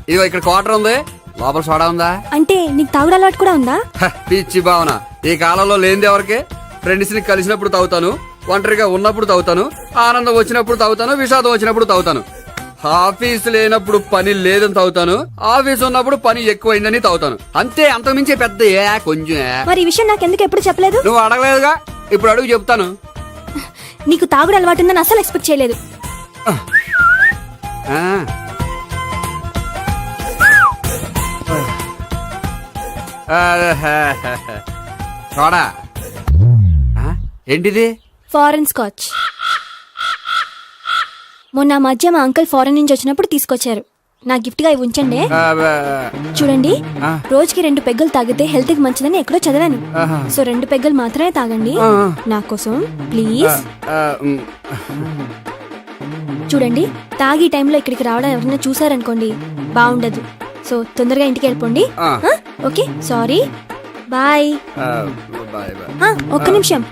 ఇదిగో ఇక్కడ క్వార్టర్ ఉంది, లోపల సోడా ఉందా? అంటే నీకు తాగుడు అలవాటు కూడా ఉందా? పిచ్చి భావన, ఈ కాలంలో లేనిది ఎవరికి? ఫ్రెండ్స్ ని కలిసినప్పుడు తాగుతాను, ఒంటరిగా ఉన్నప్పుడు తాగుతాను, ఆనందం వచ్చినప్పుడు తాగుతాను, విషాదం వచ్చినప్పుడు తాగుతాను. ఆఫీస్ లేనప్పుడు పని లేదని తాగుతాను, ఆఫీస్ ఉన్నప్పుడు పని ఎక్కువైందని తాగుతాను. అంతే, అంతకుమించే పెద్ద కొంచెం. మరి ఈ విషయం నాకెందుకు ఎప్పుడు చెప్పలేదు? నువ్వు అడగలేదుగా, ఇప్పుడు అడుగు చెప్తాను. నీకు తాగుడు అలవాటు ఉందని అసలు ఎక్స్పెక్ట్ చేయలేదు. సోడా ఏంటిది? Foreign scotch. మొన్న మధ్య మా అంకుల్ ఫారెన్ నుంచి వచ్చినప్పుడు తీసుకొచ్చారు. నా గిఫ్ట్ గా ఇవి ఉంచండి. చూడండి, రోజుకి 2 పెగ్గులు తాగితే హెల్త్ కి మంచిదని ఎక్కడో చదివాను. సో 2 పెగ్గులు మాత్రమే తాగండి నా కోసం ప్లీజ్. చూడండి, తాగి టైంలో ఇక్కడికి రావడం ఎవరైనా చూసారనుకోండి బాగుండదు. సో తొందరగా ఇంటికి వెళ్ళిపోండి. Okay, sorry, bye. ఒక్క నిమిషం,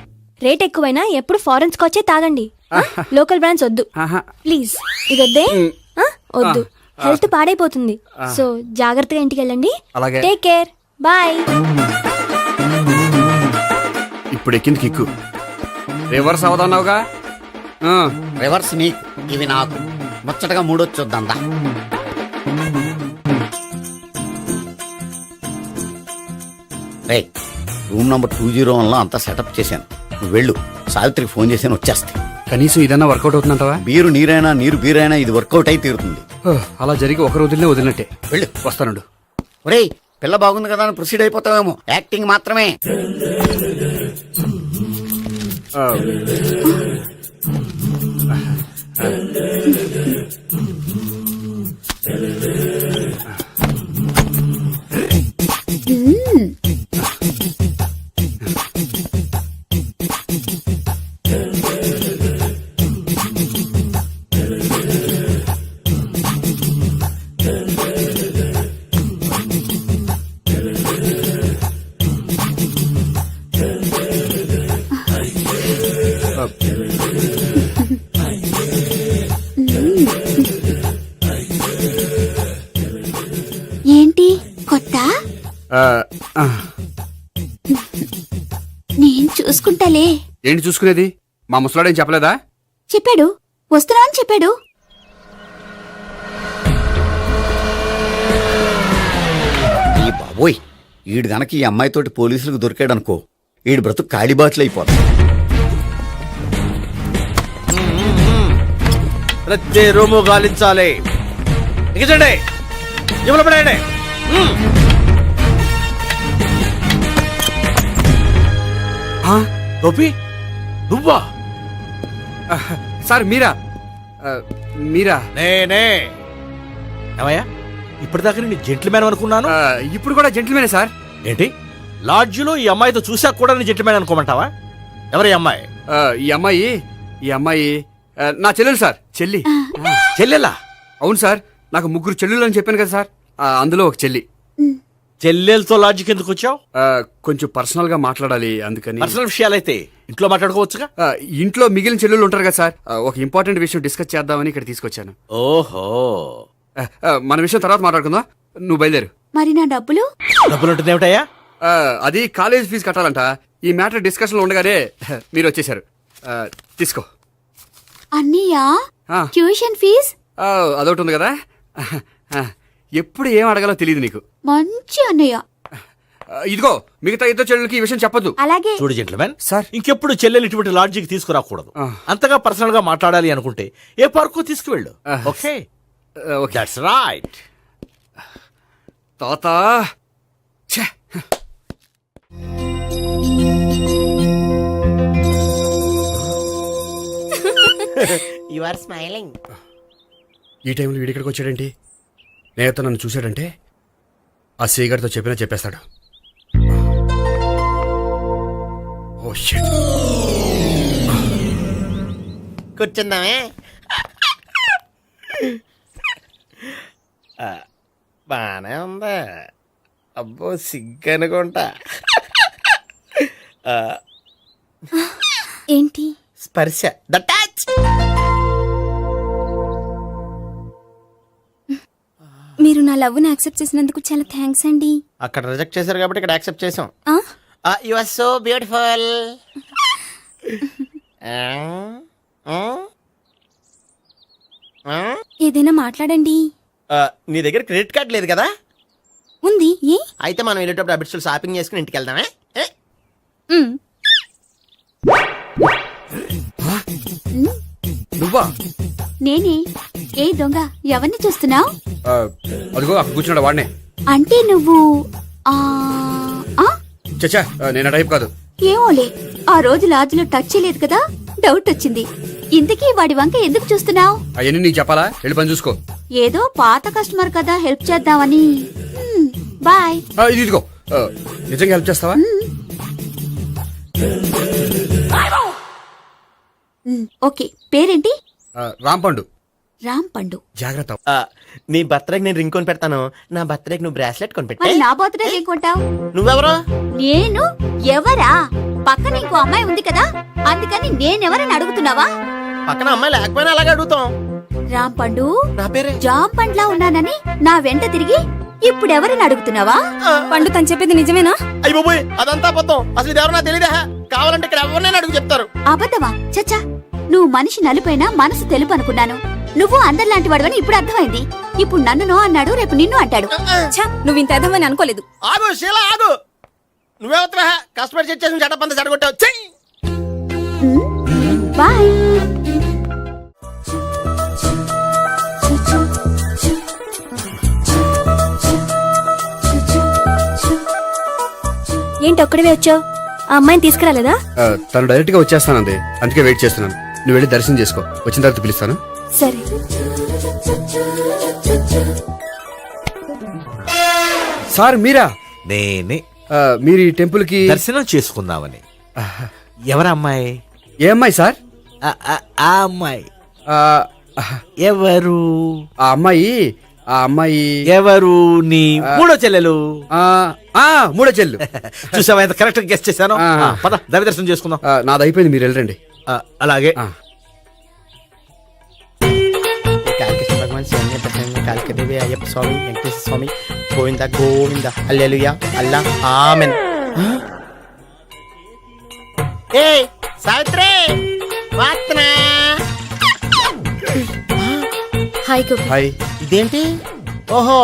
రేట్ ఎక్కువైనా ఎప్పుడు ఫారెన్ స్కాచే తాగండి, లోకల్ బ్రాండ్స్ వద్దు ప్లీజ్. ఇది వద్దే, వద్దు, హెల్త్ పాడైపోతుంది. సో జాగ్రత్తగా ఇంటికి వెళ్ళండి. Take care, bye. ఇప్పుడు ఎక్కింది కిక్కు. రివర్స్ అవదన్నావుగా? రివర్స్ నీకు, ఇవి నాకు. ముచ్చటగా 3 చూద్దాం. రే, రూమ్ నంబర్ 201లో అంతా సెటప్ చేశాను. నువ్వు వెళ్ళు, సావిత్రికి ఫోన్ చేశాను, వచ్చేస్తాయి. కనీసం ఇదన్నా వర్కౌట్ అవుతుందంటావా? బీరు నీరైనా నీరు బీరైనా ఇది వర్కౌట్ అయి తీరుతుంది. అలా జరిగి ఒక రోజులనే వదిలినట్టే. వెళ్ళు. వస్తానుండు. ఒరేయ్, పిల్ల బాగుంది కదా అని ప్రొసీడ్ అయిపోతావేమో. యాక్టింగ్ మాత్రమే. ఏంటి కొత్త? నేను చూసుకుంటాలే. ఏంటి చూసుకునేది? మా ముసలాడేం చెప్పలేదా? చెప్పాడు, వస్తున్నా అని చెప్పాడు. ఈ బాబోయ్, ఈడు గనక ఈ అమ్మాయితోటి పోలీసులకు దొరికాడనుకో, ఈడు బ్రతుకు కాళీబాట్లు అయిపోతాడు. ప్రతి రూము గాలించాలి. ఎగచండి, ఇవ్వలు పడేయండి. గోపి, నువ్వా? సార్ మీరా? మీరా? నేనే. ఏమయ్యా, ఇప్పటిదాకా నేను జెంట్లమ్యాన్ అనుకున్నాను. ఇప్పుడు కూడా జెంటిల్మేనే సార్. ఏంటి, లాడ్జిలో ఈ అమ్మాయితో చూసాక కూడా నేను జెంట్లమ్యాన్ అనుకోమంటావా? ఎవరి అమ్మాయి? ఈ అమ్మాయి నా చెల్లెలు సార్. చెల్లి. చెల్లెలా? అవును సార్, నాకు 3 చెల్లెలు అని చెప్పాను కదా సార్, అందులో ఒక చెల్లి. చెల్లెలతో లాడ్జికి ఎందుకు వచ్చావు? కొంచెం పర్సనల్ గా మాట్లాడాలి, అందుకని. పర్సనల్ విషయాలైతే ఇంట్లో మాట్లాడుకోవచ్చుగా. ఇంట్లో మిగిలిన చెల్లెలు ఉంటారు కదా సార్, ఒక ఇంపార్టెంట్ విషయం డిస్కస్ చేద్దామని ఇక్కడ తీసుకొచ్చాను. ఓహో, మన విషయం తర్వాత మాట్లాడుకుందాం, నువ్వు బయలుదేరు. మరి నా డబ్బులు? డబ్బులు ఉంటుంది ఏమిటయ్యా? అది కాలేజ్ ఫీజు కట్టాలంట. ఈ మ్యాటర్ డిస్కషన్ లో ఉండగానే మీరు వచ్చేసారు. తీసుకో. అన్నయ్యా, ట్యూషన్ ఫీజ్? అదొకటి ఉంది కదా. ఎప్పుడు ఏం అడగాలో తెలియదు నీకు. మంచి అన్నయ్య. ఇదిగో, మిగతా ఇద్దరు చెల్లెలకి ఈ విషయం చెప్పొద్దు. అలాగే. చూడు జెంట్లమెన్, సార్, ఇంకెప్పుడు చెల్లెలు ఇటువంటి లాడ్జికి తీసుకురాకూడదు. అంతగా పర్సనల్ గా మాట్లాడాలి అనుకుంటే ఏ పార్కు తీసుకువెళ్ళు. Okay, that's right. తాత, యు ఆర్ స్మైలింగ్. ఈ టైంలో వీడిక్కడికి వచ్చాడేంటి? నేత నన్ను చూశాడంటే ఆ సీగారితో చెప్పేస్తాడు. Oh shit. కూర్చుందామే. బానే ఉందా? అబ్బో, సిగ్గనుకుంటా. ఏంటి? స్పర్శ, ద టచ్. మీరు నా లవ్ ని యాక్సెప్ట్ చేసినందుకు చాలా థ్యాంక్స్ అండి. అక్కడ రిజెక్ట్ చేశారు కాబట్టి ఇక్కడ యాక్సెప్ట్ చేసాం. You are so beautiful. ఏదైనా మాట్లాడండి. నీ దగ్గర క్రెడిట్ కార్డ్ లేదు కదా? ఉంది. ఏ? అయితే మనం వెళ్ళేటప్పుడు అబిడ్స్ షాపింగ్ చేసుకుని ఇంటికి వెళ్దామే. నువ్వా? నేనే. ఏ దొంగ, ఎవరిని చూస్తున్నావు? అదిగో అక్కడ కూర్చున్నాడు, వాడినే. అంటే నువ్వు చచ్చా, నేను టైప్ కాదు. ఏమోలే, ఆ రోజు లాడ్జ్లో టచ్ చేయలేదు కదా, డౌట్ వచ్చింది. ఇంతకీ వాడి వంక ఎందుకు చూస్తున్నావు? అవన్నీ నీకు చెప్పాలా? వెళ్ళి పని చూసుకో. ఏదో పాత కస్టమర్ కదా, హెల్ప్ చేద్దామని. బాయ్. ఇదిగో, నిజంగా హెల్ప్ చేస్తావా? ఓకే. పేరేంటి? రాంపండు. రాంపండు. జాగ్రత్త. నీ బర్త్డేకి నేను రింగ్ కొని పెడతాను, నా బర్త్డేకి నువ్వు బ్రాస్లెట్ కొని పెట్టా. నా బర్త్డే ఏం కొంటావు? నువ్వెవరో? నేను ఎవరా? పక్కన ఇంకో అమ్మాయి ఉంది కదా, అందుకని నేనెవరని అడుగుతున్నావా? పక్కన అమ్మాయి లేకపోయినా అలాగే అడుగుతాం. రాంపండు, నా పేరే జామ్ పండ్లా ఉన్నానని నా వెంట తిరిగి ఇప్పుడెవరని అడుగుతున్నావా? పండు తను చెప్పింది నిజమేనా? అయ్య బాబోయ్, అదంతా అబద్ధం. అసలు ఇది ఎవరన్నా తెలియదా? కావాలంటే ఇక్కడ ఎవరినైనా అడుగు చెప్తారు. అబద్ధమా? చచ్చా, నువ్వు మనిషి నలుపైనా మనసు తెలుపు అనుకున్నాను. నువ్వు అందరిలాంటి వాడవని ఇప్పుడు అర్థమైంది. ఇప్పుడు నన్ను నో అన్నాడు, రేపు నిన్ను అంటాడు. నువ్వు ఇంత అర్థమని అనుకోలేదు. ఆగు శీల, ఆగు. నువ్వెవరా? కస్టమర్ చెక్ చేసి చెడ్డ పంద చెడగొట్టావు. బాయ్. ఏంటి ఒక్కడివే వచ్చావు? ఆ అమ్మాయిని తీసుకురాలేదా? తను డైరెక్ట్ గా వచ్చేస్తానంది, అందుకే వెయిట్ చేస్తున్నాను. నువ్వు వెళ్ళి దర్శనం చేసుకో, వచ్చిన తర్వాత పిలుస్తాను. సరే. సార్ మీరా? నేనే మీరు ఈ టెంపుల్ కి దర్శనం చేసుకుందామని. ఎవరమ్మాయి? ఏ అమ్మాయి సార్? ఆ అమ్మాయి ఆ, ఎవరు? ఆ అమ్మాయి ఎవరు? నీ మూడో చెల్లెలు. మూడో చెల్లు. చూసావా ఎంత కరెక్ట్ గా గెస్ట్ చేశాను. ఆ. పద దైవ దర్శనం చేసుకుందాం. నాది అయిపోయింది, మీరు వెళ్ళండి. అలాగే. కాళికేశ్వర భగవాన్ శరణ్య ప్రసన్న కాళికదేవి అయ్యప్ప స్వామి వెంకటేశ్వర స్వామి గోవింద గోవింద హల్లెలూయా అల్లా ఆమెన్. ఏ సావిత్రి వాత్నా. హాయ్ గోపి. హాయ్. ఇదేంటి? ఓహో,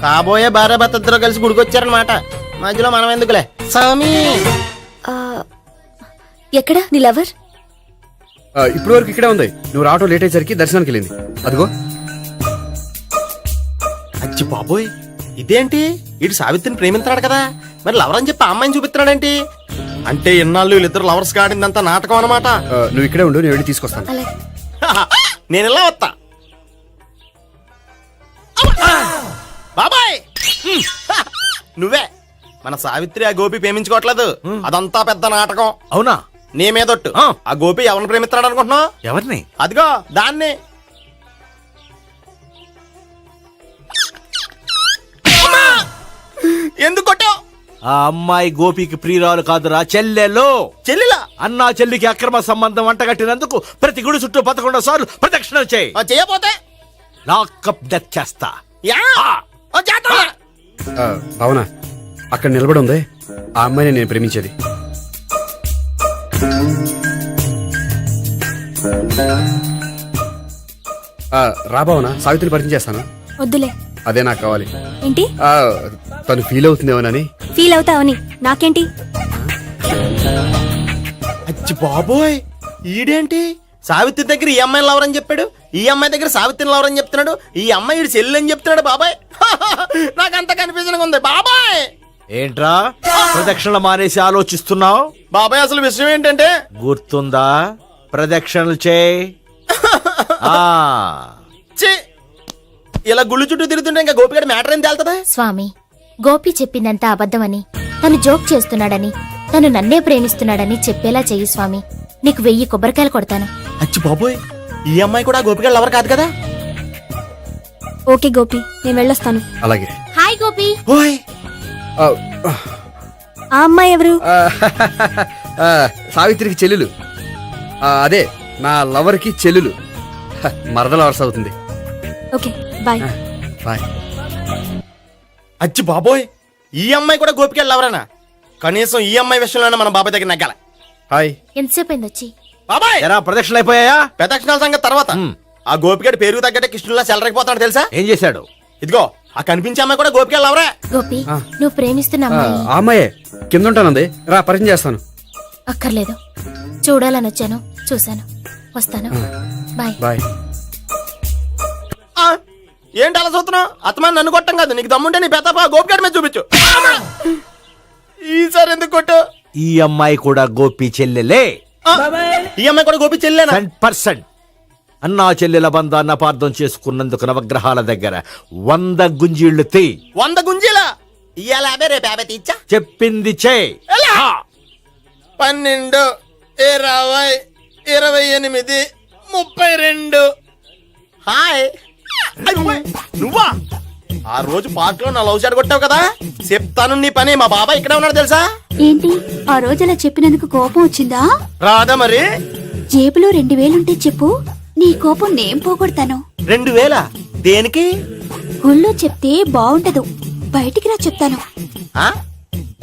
కాబోయే భార్య భర్త ఇద్దరు కలిసి గుడికొచ్చారనమాట. మధ్యలో మనం ఎందుకులే స్వామి. ఆ, ఎక్కడ నీ లవర్? ఇప్పుడు వరకు ఇక్కడే ఉంది. నువ్వు రావటం లేట్ అయ్యేసరికి దర్శనానికి వెళ్ళింది. అదిగో. అచ్చి బాబోయ్, ఇదేంటి? ఇటు సావిత్రిని ప్రేమించాడు కదా, మరి లవర్ అని చెప్పి ఆ అమ్మాయిని చూపిస్తున్నాడేంటి? అంటే ఇన్నాళ్ళు వీళ్ళిద్దరు లవర్స్ కాడిందంతా నాటకం అనమాట. నువ్వు ఇక్కడే ఉండు, నేను వెళ్ళి తీసుకొస్తాను. అలాగే. నేను ఇలా వస్తా. బాబాయ్ నువ్వే. మన సావిత్రి ఆ గోపి ప్రేమించుకోవట్లేదు, అదంతా పెద్ద నాటకం. అవునా? నీ మీదొట్టు. ఆ గోపి ఎవరిని ప్రేమిస్తాడు అనుకుంటున్నావు? ఎవరిని? అదిగో దాన్ని. ఎందుకు కొట్టావు? ఆ అమ్మాయి గోపికి ప్రియురాలు కాదురా, చెల్లెలు. చెల్లిలా? అన్నా చెల్లికి అక్రమ సంబంధం వంటగట్టినందుకు ప్రతి గుడి చుట్టూ 11 సార్లు ప్రదక్షిణ చేయి. చేయపోతే లాకప్ డెత్ చేస్తా. భావన, అక్కడ నిలబడి ఉంది ఆ అమ్మాయిని నేను ప్రేమించేది. రా భావన, సావిత్రిని పరిచయం చేస్తాను. వద్దులే. అదే నాకు కావాలి. ఏంటి? తను ఫీల్ అవుతుందేమోనని. ఫీల్ అవుతావని నాకేంటి? అచ్చి బాబోయ్, ఈడేంటి సావిత్రి దగ్గర ఈ అమ్మాయిని లవరని చెప్పాడు, ఈ అమ్మాయి దగ్గర సావిత్రిని లవరని చెప్తున్నాడు, ఈ అమ్మాయి ఈడు చెల్లి అని చెప్తున్నాడు. బాబాయ్ నాకంత కన్ఫ్యూజన్ ఉంది బాబాయ్. ఏంట్రా ప్రదక్షిణలు మానేసి ఆలోచిస్తున్నావు? బాబాయ్ అసలు విషయం ఏంటంటే, గుర్తుందా? ప్రదక్షిణలు చేయి. ఇలా గుళ్ళు చుట్టూ తిరుగుతుంటే ఇంకా గోపిగడ మ్యాటర్ ఏం తేలుతుందా? స్వామి, గోపి చెప్పిందంతా అబద్ధమని, తను జోక్ చేస్తున్నాడని, తను నన్నే ప్రేమిస్తున్నాడని చెప్పేలా చెయ్యి స్వామి. నీకు 1000 కొబ్బరికాయలు కొడతాను. అచ్చి బాబోయ్, ఈ అమ్మాయి కూడా గోపిగడ లవర్ కాదు కదా? ఓకే గోపి, నేను వెళ్ళొస్తాను. అలాగే. హాయ్ గోపి. ఓయ్, ఆ అమ్మాయి ఎవరు? సావిత్రికి చెల్లెలు. అదే నా లవర్కి చెల్లెలు. మరద లవర్స్ అవుతుంది. Okay bye. బాయ్. అచ్చి బాబోయ్, ఈ అమ్మాయి కూడా గోపిగడ లవరేనా? కనీసం ఈ అమ్మాయి విషయంలోనే మన బాబాయ్ దగ్గర నగ్గాల. హాయ్. ఎంతసేపు అయింది వచ్చి? బాబాయ్, ఎరా ప్రదక్షిణలు అయిపోయాయా? ప్రదక్షిణాల సంగతి తర్వాత. ఆ గోపిగడ పేరు తగ్గట్టే కృష్ణులా చెలరకపోతాడు తెలుసా? ఏం చేశాడు? ఇదిగో ఆ కనిపించే అమ్మాయి కూడా గోపిగడ లవరే. గోపి, నువ్వు ప్రేమిస్తున్న అమ్మాయి ఆ అమ్మాయే కింద ఉంటానంది. రా పరిచయం చేస్తాను. అక్కర్లేదు, చూడాలని వచ్చాను, చూశాను, వస్తాను. బాయ్. బాయ్. ఏంటి అలా చూస్తున్నావు? అత్తమాని నన్ను కొట్టం కాదు, నీకు దమ్ముంటే నీ పెద్దపా గోపిగడ మీద చూపించు. ఈసారి ఎందుకు కొట్టు? ఈ అమ్మాయి కూడా గోపి చెల్లెలే. ఈ అమ్మాయి కూడా గోపి చెల్లెనా? 100%. అన్నా చెల్లెల బంధాన్ని అపార్థం చేసుకున్నందుకు నవగ్రహాల దగ్గర 100 గుంజీళ్లు తీ. 100 గుంజీలా? ఇవాళ 50, రేపు 50 తీచ్చా. చెప్పింది చే. 12, 20, 28, 32. హాయ్. నువ్వా? ఆ రోజు పార్క్ లో నా లవ్ షాట్ కొట్టావు కదా, చెప్తాను నీ పని. మా బాబాయ్ ఇక్కడే ఉన్నాడు తెలుసా? ఏంటి ఆ రోజు అలా చెప్పినందుకు కోపం వచ్చిందా? రాదా మరి? జేబులో 2000 ఉంటే చెప్పు, నీ కోపం నేను పోగొడతాను. 2000? దేనికి? గుళ్ళో చెప్తే బాగుంటదు, బయటికి రా చెప్తాను.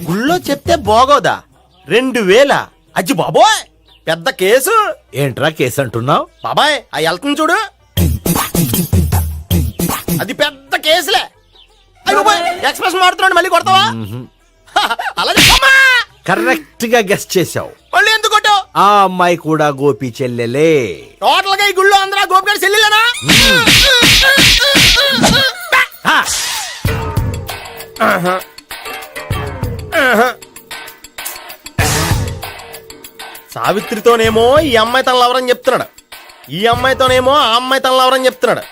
గుళ్ళో చెప్తే బాగోదా? 2000? అజ్జి బాబోయ్, పెద్ద కేసు. ఏంట్రా కేసు అంటున్నావు? బాబాయ్ ఆ వెళ్తుంది చూడు, అది పెద్ద కేసులే. ఎక్స్ప్రెషన్ మాడుతున్నాడు, మళ్ళీ కొడతావా? అలా కరెక్ట్ గా గెస్ట్ చేశావు. మళ్ళీ ఎందుకు కొట్టావు? ఆ అమ్మాయి కూడా గోపి చెల్లెలే. టోటల్ గా ఈ గుళ్ళో అందరూ గోపిగాడి చెల్లెలేనా? సావిత్రితోనేమో ఈ అమ్మాయి తన లవరని చెప్తున్నాడు, ఈ అమ్మాయితోనేమో ఆ అమ్మాయి తన లవరని చెప్తున్నాడు,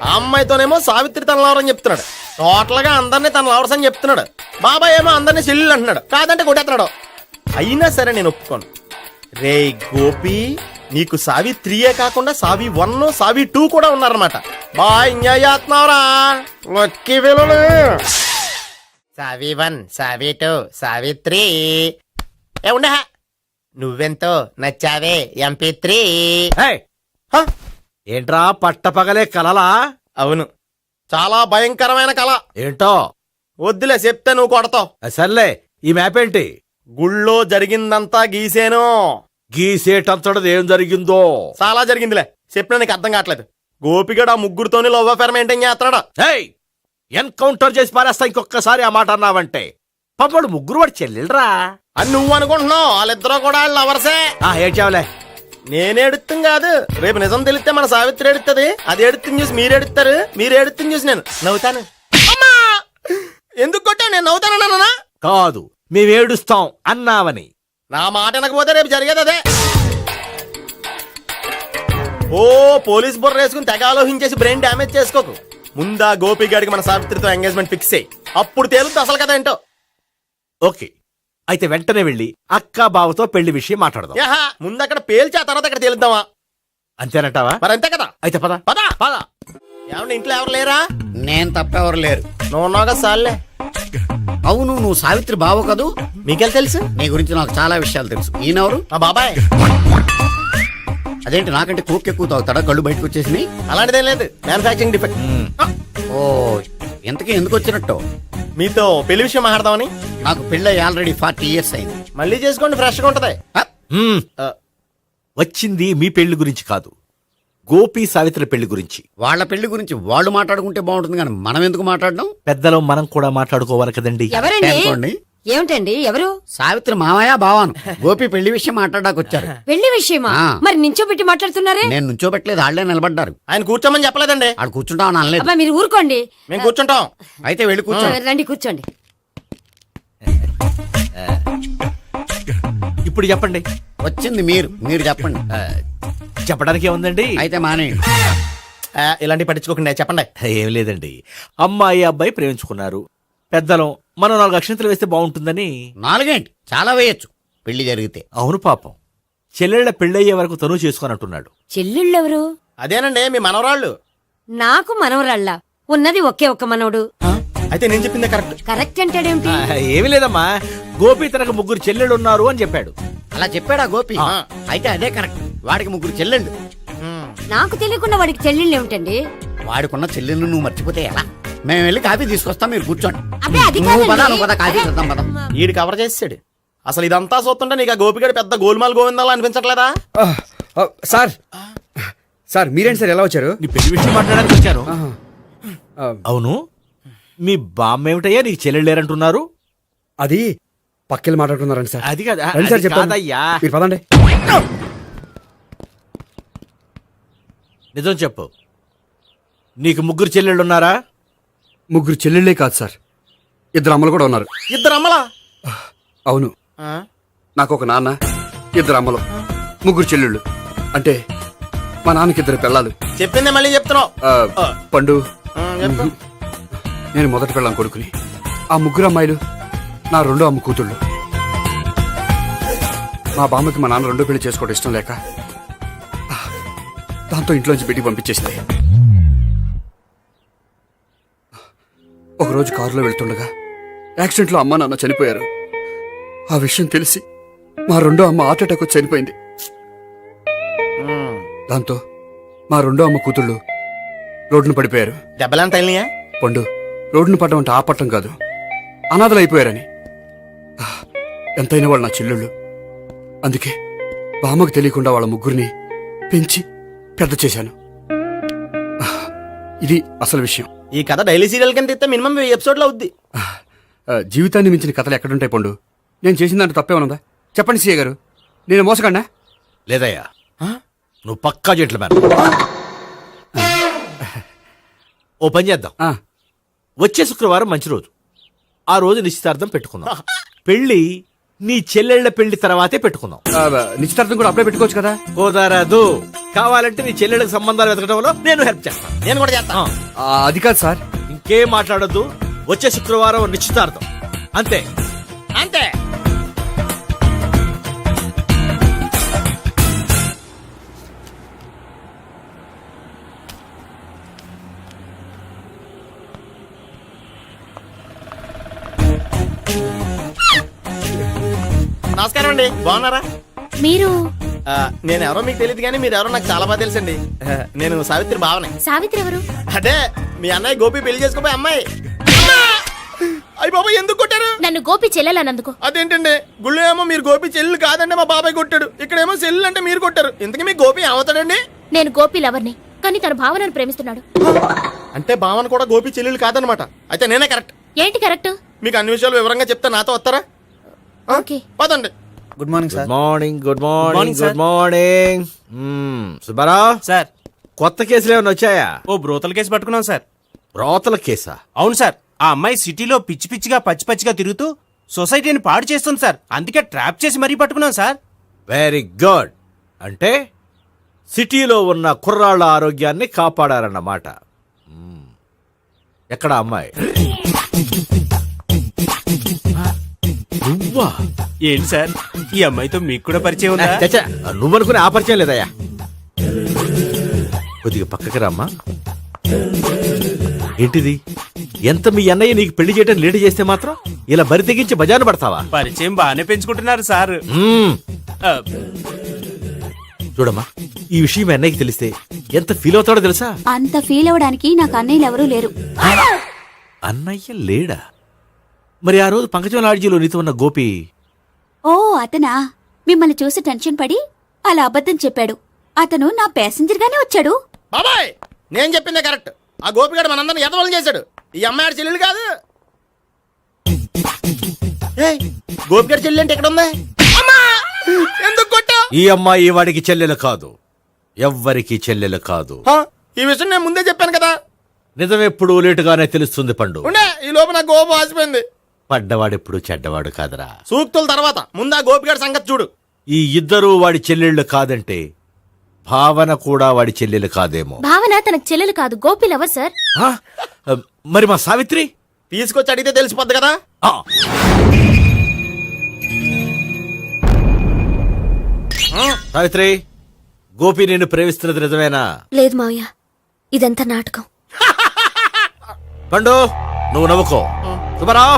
ఆ అమ్మాయితోనేమో సావిత్రి తన లవరని చెప్తున్నాడు. టోటల్ గా అందరినీ తన లవర్స్ అని చెప్తున్నాడు. బాబాయ్ ఏమో అందరినీ చెల్లెలు అంటున్నాడు, కాదంటే కొట్టేస్తున్నాడు. అయినా సరే నేను ఒప్పుకోను. రే గోపి, నీకు సావి 3 కాకుండా సావి 1, సావి 2 కూడా ఉన్నారన్నమాట. బాయ్ ఎంజాయ్ చేస్తున్నావురా. లక్కీ పిల్లలు. సావి 1, సావి 2, సావి 3. ఏ ఉండ, నువ్వెంతో నచ్చావే MP3. ఏంట్రా పట్టపగలే కలలా? అవును, చాలా భయంకరమైన కళ. ఏంటో వద్దులే, చెప్తే నువ్వు కొడతావు. సర్లే, ఈ మ్యాప్ ఏంటి? గుళ్ళో జరిగిందంతా గీసేను. గీసేటంతటది ఏం జరిగిందో? చాలా జరిగిందిలే, చెప్పినా నీకు అర్థం కావట్లేదు. గోపిగడు ఆ ముగ్గురుతోని లవ్ అఫేర్ మెయింటైన్ చేస్తున్నాడు. ఎన్కౌంటర్ చేసి పారేస్తా ఇంకొకసారి ఆ మాట అన్నావంటే. పాపడు ముగ్గురు వాడు చెల్లెలరా అని నువ్వు అనుకుంటున్నావు, వాళ్ళిద్దరూ కూడా లవర్సే. ఏడ్చావులే. నేనే ఎడుతుంది కాదు, రేపు నిజం తెలిస్తే మన సావిత్రి ఎడుతుంది. అది ఎడుతుంది చూసి మీరు ఎడుతారు, మీరు ఎడుతుంది చూసి నేను నవ్వుతాను. అమ్మా! ఎందుకు కొట్టావు? నేను నవ్వుతానన్నా? కాదు, మేమేడుస్తాం అన్నావని. నా మాట వినకపోతే రేపు జరిగేది అదే. ఓ పోలీస్ బుర్ర వేసుకుని తెగ ఆలోచించేసి బ్రెయిన్ డ్యామేజ్ చేసుకోకు. ముందా గోపి గారికి మన సావిత్రితో ఎంగేజ్మెంట్ ఫిక్స్ అయ్యి అప్పుడు తేలుతుంది అసలు కదా ఏంటో. ఓకే, అయితే వెంటనే వెళ్ళి అక్క బావతో పెళ్లి విషయం మాట్లాడదాం. ముందు అక్కడ పేల్చి ఆ తర్వాత అక్కడ తేలుద్దామా? అంతేనంటావా? మరి అంతే కదా. అయితే పద పద పద. ఏమన్నా ఇంట్లో ఎవరు లేరా? నేను తప్పెవరు లేరు. నువ్వు ఉన్నావు కదా సార్లే. అవును, నువ్వు సావిత్రి బావ కదూ? మీకెళ్ళి తెలుసు? నీ గురించి నాకు చాలా విషయాలు తెలుసు. ఈయనెవరు? మా బాబాయ్. అదేంటి, నాకంటే కోక్ ఎక్కువ తాగుతాడా? కళ్ళు బయటకు వచ్చేసినాయి. అలాంటిదేం లేదు, మ్యానుఫాక్చరింగ్ డిఫెక్ట్. ఓ, ఇంతకీ ఎందుకు వచ్చినట్టు? మీతో పెళ్లి విషయం మాట్లాడదామని. నాకు పెళ్ళి ఆల్రెడీ 40 years అయింది. మళ్ళీ చేసుకోండి, ఫ్రెష్ గా ఉంటది. వచ్చింది మీ పెళ్లి గురించి కాదు, గోపి సావిత్రి పెళ్లి గురించి. వాళ్ళ పెళ్లి గురించి వాళ్ళు మాట్లాడుకుంటే బాగుంటుంది, కానీ మనం ఎందుకు మాట్లాడడం? పెద్దలో మనం కూడా మాట్లాడుకోవాలి కదండి. ఎవరండి? ఏమిటండి? ఎవరు? సావిత్రి మామయ్య బావాను. గోపి పెళ్లి విషయం మాట్లాడడానికి వచ్చారు. పెళ్లి విషయమా? మరి నించోబెట్టి మాట్లాడుతున్నారే? నేను నుంచోబెట్టలేదు, ఆళ్లే నిలబడ్డారు. ఆయన కూర్చోమని చెప్పలేదండి. ఆడు కూర్చుంటామని అనలేదు. అబ్బా, మీరు ఊరుకోండి. మేము కూర్చుంటాం. అయితే వెళ్ళి కూర్చోండి. రండి, కూర్చోండి. ఇప్పుడు చెప్పండి. వచ్చింది మీరు చెప్పండి. చెప్పడానికి ఏముందండి? అయితే మానేయండి. ఇలాంటి పట్టించుకోకుండా చెప్పండి. ఏం లేదండి, అమ్మాయి అబ్బాయి ప్రేమించుకున్నారు. పెద్దలం మనం 4 అక్షంతలు వేస్తే బాగుంటుందని. 4 ఏంటి, చాలా వేయచ్చు పెళ్లి జరిగితే. అవును పాపం, చెల్లెళ్ళ పెళ్ళయ్యే వరకు తను చేసుకోనంటున్నాడు. చెల్లెళ్ళెవరు? అదేనండి మీ మనవరాళ్ళు. నాకు మనవరాళ్ళ ఉన్నది ఒకే ఒక్క మనవడు. అయితే నేను చెప్పిందే కరెక్ట్. కరెక్ట్ అంటాడేమిటి? ఏమి లేదమ్మా, గోపి తనకు 3 చెల్లెళ్ళు ఉన్నారు అని చెప్పాడు. అలా చెప్పాడా గోపి? అయితే అదే కరెక్ట్. వాడికి 3 చెల్లెళ్ళు. నాకు తెలియకుండా వాడికి చెల్లెళ్ళు ఏమిటండి? వాడికున్న చెల్లెళ్ళు నువ్వు మర్చిపోతే ఎలా? మేము వెళ్ళి కాఫీ తీసుకొస్తాం, మీరు కూర్చోండి. అబ్బే, అది నువ్వు కాదండి. పద, నువ్వు పద, కాఫీ చేద్దాం పద. ఈడు కవర్ చేసాడు. అసలు ఇదంతా చూస్తుంటే నీకు ఆ గోపిగడు పెద్ద గోల్మాల్ గోవిందాలు అనిపించట్లేదా? సార్ సార్ మీరేంటి సార్ ఎలా వచ్చారు? నీ పెళ్లి విషయం మాట్లాడడానికి వచ్చాను. అవును, మీ బామ్మ ఏమిటయ్యా నీకు చెల్లెళ్ళు లేరంటున్నారు? అది పక్కెళ్ళి మాట్లాడుకున్నారండి సార్. అది కదా, రండి సార్, అది చెప్తాను. కాదయ్యా. మీరు పదండి. నిజం చెప్పు, నీకు 3 చెల్లెళ్ళు ఉన్నారా? 3 చెల్లెళ్ళే కాదు సార్, 2 అమ్మలు కూడా ఉన్నారు. 2 అమ్మలా? అవును, నాకు ఒక నాన్న, 2 అమ్మలు, 3 చెల్లెళ్ళు. అంటే మా నాన్నకి 2 పిల్లలు. చెప్పిందే మళ్ళీ చెప్తున్నావు. పండు, చెప్పు. నేను మొదటి పిల్లం కొడుకుని. ఆ 3 అమ్మాయిలు నా 2వ అమ్మ కూతుళ్ళు. మా బామ్మకి మా నాన్న 2వ పెళ్లి చేసుకోవడం ఇష్టం లేక దాంతో ఇంట్లోంచి పెట్టి పంపించేసింది. ఒకరోజు కారులో వెళ్తుండగా యాక్సిడెంట్లో అమ్మ నాన్న చనిపోయారు. ఆ విషయం తెలిసి మా 2వ అమ్మ హార్ట్ అటాక్ వచ్చి చనిపోయింది. దాంతో మా 2వ అమ్మ కూతుళ్ళు రోడ్డును పడిపోయారు. దెబ్బలంత తగిలినాయా? పండు, రోడ్డును పడ్డం అంటే ఆపట్టం కాదు, అనాథలు అయిపోయారని. ఎంతైనా వాళ్ళు నా చెల్లెళ్ళు. అందుకే బామ్మకు తెలియకుండా వాళ్ళ 3 పెంచి పెద్ద చేశాను. ఇది అసలు విషయం. ఈ కథ డైలీ సీరియల్ కింద ఇస్తే మినిమం 1000 ఎపిసోడ్లు అవుద్ది. జీవితాన్ని మించిన కథలు ఎక్కడుంటాయి పండు? నేను చేసిన దాంట్లో తప్పేమనుందా? చెప్పండి సీఏ గారు, నేను మోసకండా? లేదయ్యా, నువ్వు పక్కా జెంట్లమన్. ఓ పని చేద్దాం, వచ్చే శుక్రవారం మంచి రోజు. ఆ రోజు నిశ్చితార్థం పెట్టుకుందాం. పెళ్లి నీ చెల్లెళ్ళ పెళ్లి తర్వాతే పెట్టుకుందాం. నిశ్చితార్థం కూడా అప్పుడే పెట్టుకోవచ్చు కదా. కుదరదు. కావాలంటే నీ చెల్లెళ్ళకి సంబంధాలు వెతకడంలో నేను హెల్ప్ చేస్తాను. నేను కూడా చేస్తా. అది కాదు సార్. ఇంకేం మాట్లాడొద్దు. వచ్చే శుక్రవారం నిశ్చితార్థం. అంతే అంతే. నమస్కారం అండి, బాగున్నారా? మీరు నేను ఎవరో మీకు తెలియదు కానీ మీరు ఎవరో నాకు చాలా బాగా తెలుసండి. నేను సావిత్రి భావనే. సావిత్రి ఎవరు? అదే మీ అన్నయ్య గోపి పెళ్లి చేసుకోపోయి అమ్మాయి. అయ్యి బాబాయ్ ఎందుకు కొట్టారు? నన్ను గోపి చెల్లెలన్నందుకు. అదేంటండి, గుళ్ళు ఏమో మీరు గోపి చెల్లు కాదండి మా బాబాయ్ కొట్టాడు, ఇక్కడేమో చెల్లు అంటే మీరు కొట్టారు. ఇంతకీ మీ గోపి ఏమవుతాడండి? నేను గోపి లవర్ని, కానీ తన భావనను ప్రేమిస్తున్నాడు. అంటే భావన కూడా గోపి చెల్లెలు కాదనమాట. అయితే నేనే కరెక్ట్. ఏంటి కరెక్ట్? మీకు అన్ని విషయాలు వివరంగా చెప్తే నాతో వస్తారా? ఓకే. పదండి. Good morning good morning. Good morning. Good morning. Subbarao sir. కొత్త కేసులు ఏమైనా వచ్చాయా? ఓ బ్రోతల కేసు పట్టుకున్నాం సార్. రోతల కేసా? అవును సార్. ఆ అమ్మాయి సిటీలో పిచ్చి పిచ్చిగా పచ్చి పచ్చిగా తిరుగుతూ సొసైటీని పాడు చేస్తుంది సార్. అందుకే ట్రాప్ చేసి మరీ పట్టుకున్నాం సార్. Very good. అంటే సిటీలో ఉన్న కుర్రాళ్ళ ఆరోగ్యాన్ని కాపాడారన్నమాట. ఎక్కడ అమ్మాయి? నువ్వా? ఏంటి సార్, ఈ అమ్మాయితో మీకు కూడా పరిచయం ఉందా? చచ్చా, నువ్వనుకునే ఆ పరిచయం లేదయ్యా. కొద్దిగా పక్కకి రామ్మా. ఏంటిది? ఎంత మీ అన్నయ్య నీకు పెళ్లి చేయడం లేట్ చేస్తే మాత్రం ఇలా బరి తెగించి బజారు పడతావా? పరిచయం బాగానే పెంచుకుంటున్నారు సార్. చూడమ్మా, ఈ విషయం మీ అన్నయ్యకి తెలిస్తే ఎంత ఫీల్ అవుతాడో తెలుసా? అంత ఫీల్ అవ్వడానికి నాకు అన్నయ్యలు ఎవరూ లేరు. అన్నయ్య లేడా? మరి ఆ రోజు పంకజం లాడ్జీలో నీతో ఉన్న గోపి? ఓ అతనా? మిమ్మల్ని చూసి టెన్షన్ పడి అలా అబద్ధం చెప్పాడు. అతను నా ప్యాసింజర్ గానే వచ్చాడు. బాబాయ్ నేను చెప్పిందే కరెక్ట్. ఆ గోపిగాడు మనందరిని ఎదవలం చేశాడు. ఈ అమ్మాయి చెల్లెలు కాదు. గోపిగాడి చెల్లెలు అంటే ఎక్కడ ఉంది? ఎందుకు కొట్టా? ఈ అమ్మాయి వాడికి చెల్లెలు కాదు, ఎవ్వరికి చెల్లెలు కాదు. ఈ విషయం నేను ముందే చెప్పాను కదా. నిజమెప్పుడు లేటుగానే తెలుస్తుంది పండు. ఉండే ఈ లోపు నాకు గోపు ఆసిపోయింది. పడ్డవాడెప్పుడు చెడ్డవాడు కాదురా. సూక్తుల తర్వాత ముందు ఆ గోపిగాడి సంగతి చూడు. ఈ ఇద్దరూ వాడి చెల్లెళ్ళు కాదంటే భావన కూడా వాడి చెల్లెలు కాదేమో. భావన తనకు చెల్లెలు కాదు, గోపి లవర్ సార్. మరి మా సావిత్రి? తీసుకొచ్చి అడిగితే తెలిసిపోద్ది కదా. సావిత్రి, గోపి నిన్ను ప్రేమిస్తున్నది నిజమేనా? లేదు మావయ్య, ఇదంతా నాటకం. పండు, నువ్వు నవ్వుకో. సుబ్బారావు,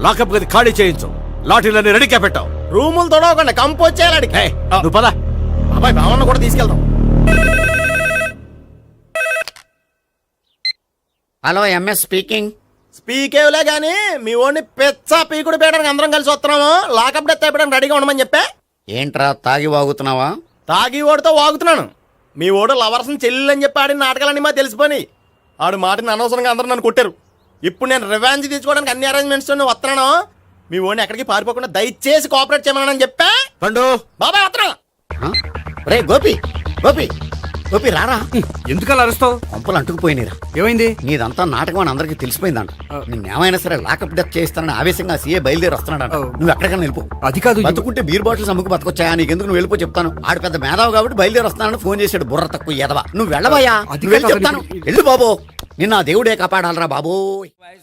లాకప్ గది ఖాళీ చేయించు. లాఠీలన్నీ రెడీగా పెట్టావు. రూములు తొడవకుండా కంపోజ్ చేయాలి. నువ్వు పద. అబ్బాయి భావన కూడా తీసుకెళ్దాం. Hello, MS speaking. స్పీకేవ్లే గానీ మీ ఓడిని పెచ్చ పీకుడు పేయడానికి అందరం కలిసి వస్తున్నాము. లాకప్ డెత్ అయిపోయడానికి రెడీగా ఉండమని చెప్పా. ఏంట్రా తాగి వాగుతున్నావా? తాగి ఓడితో వాగుతున్నాను. మీ ఓడు లవర్స్ని చెల్లెలు అని చెప్పి ఆడిన నాటకాలన్నీ మా తెలిసిపోయి ఆడు మాటని అనవసరంగా అందరూ నన్ను కొట్టారు. ఇప్పుడు నేను రివెంజ్ తీసుకోవడానికి అన్ని అరేంజ్మెంట్స్ వస్తున్నాను. మీ ఓడిని ఎక్కడికి పారిపోకుండా దయచేసి కోఆపరేట్ చేయమని చెప్పా. పండు బాబాయ్ వస్తున్నా. రే గోపి, గోపి, గోపి రారా. ఎందుకలా అరుస్తావు? పంపులు అంటుకుపోయినరా. ఏమైంది? నీదంతా నాటకం అని అందరికి తెలిసిపోయిందంట. నిన్నేమైనా సరే లాకప్ డెత్ చేస్తానని ఆవేశంగా సీఏ బయలుదేరి వస్తున్నాడంట. నువ్వు ఎక్కడికైనా వెళ్ళిపో. అది కాదు, బతుకుంటే బీర్ బాటిల్స్ అమ్ముకు బతకొచ్చాయా? నీకెందుకు? నువ్వు వెళ్ళిపో చెప్తాను. ఆడు పెద్ద మేధావు కాబట్టి బయలుదేరి వస్తానని ఫోన్ చేశాడు. బుర్ర తక్కువ ఎదవా. నువ్వు వెళ్ళవయ్యా, చెప్తాను. వెళ్ళు బాబో, నిన్న దేవుడే కాపాడాలరా బాబో.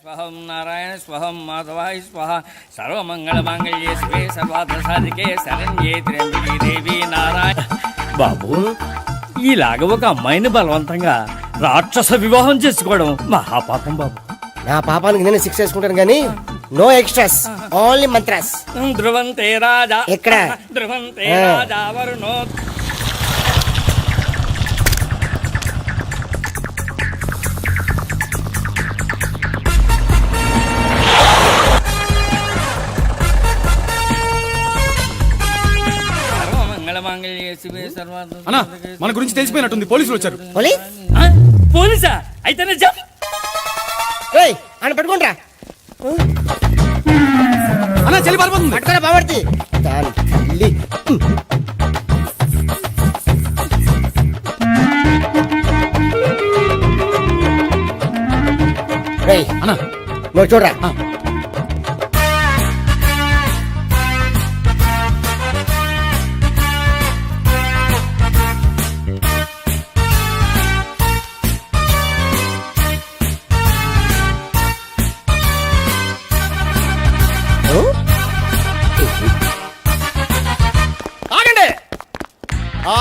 స్వహం నారాయణ స్వహం మాధవాయ స్వహ సర్వమంగళ మాంగళ్యే శివే సర్వార్థ సాధికే శరణ్యే త్ర్యంబకే దేవి నారాయణ. బాబు, ఇలాగ ఒక అమ్మాయిని బలవంతంగా రాక్షస వివాహం చేసుకోవడం మహాపాపం బాబు. నా పాపానికి నేను శిక్ష చేసుకుంటాను కానీ నో ఎక్స్ట్రాస్, ఓన్లీ మంత్రాస్. ధ్రువంతే రాజా ఎక్కడ? ధ్రువంతే రాజా వరుణో. అన్నా, మన గురించి తెలిసిపోయినట్టుంది. పోలీసులు వచ్చారు. పోలీసా? అయితేనే చెప్పు. ఆయన పెట్టుకుంటా అన్నా, చెల్లి పారిపోతుంది. పట్టుకోరా బాబర్తి. అన్నా నువ్వు చూడరా.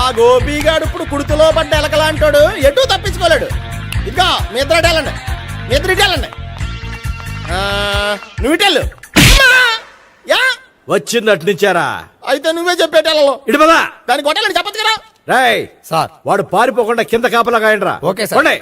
ఆ గోపిగాడు ఇప్పుడు కుడితిలో పడ్డ ఎలకలాంటాడు, ఎటు తప్పించుకోలేడు. ఇంకా మీ ఇద్దరు ఇటు వెళ్ళండి, మీ ఇద్దరు ఇటు వెళ్ళండి. నువ్వు ఇటు వెళ్ళు. యా వచ్చింది అట్నుంచారా? అయితే నువ్వే చెప్పేటెళ్ళలో ఇటు పదా. దాన్ని కొట్టాలని చెప్పచ్చు కదా. రేయ్ సార్ వాడు పారిపోకుండా కింద కాపలా కాయండిరా. Okay sir. పోండి.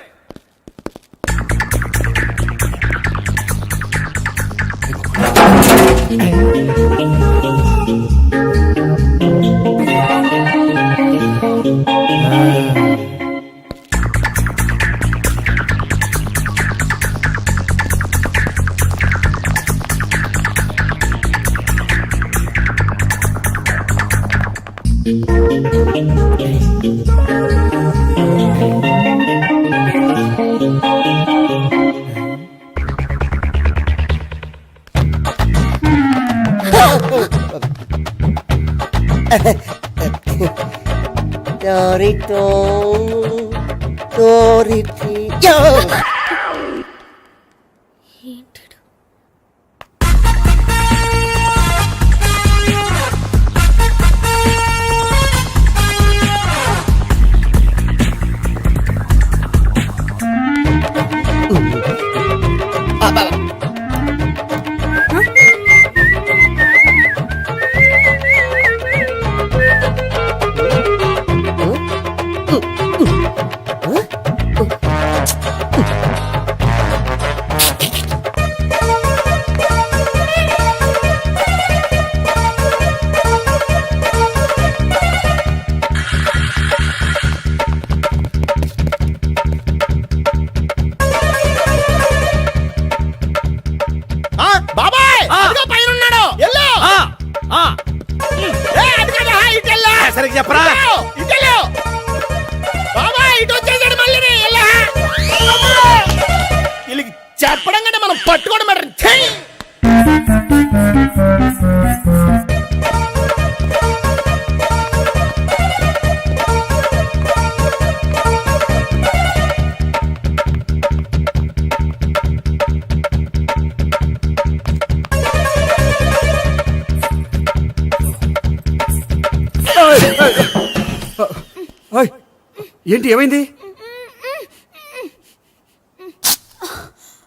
బాబాయ్ అదిగో పైన ఉన్నాడు. ఎల్లో సరిగ్గా చెప్పరా? ఇటెల్లో బాబాయ్ ఇటు వచ్చేసాడు మళ్ళీ. వీళ్ళకి చెప్పడం కంటే మనం పట్టుకోవడం బెటర్. ఏంటి ఏమైంది?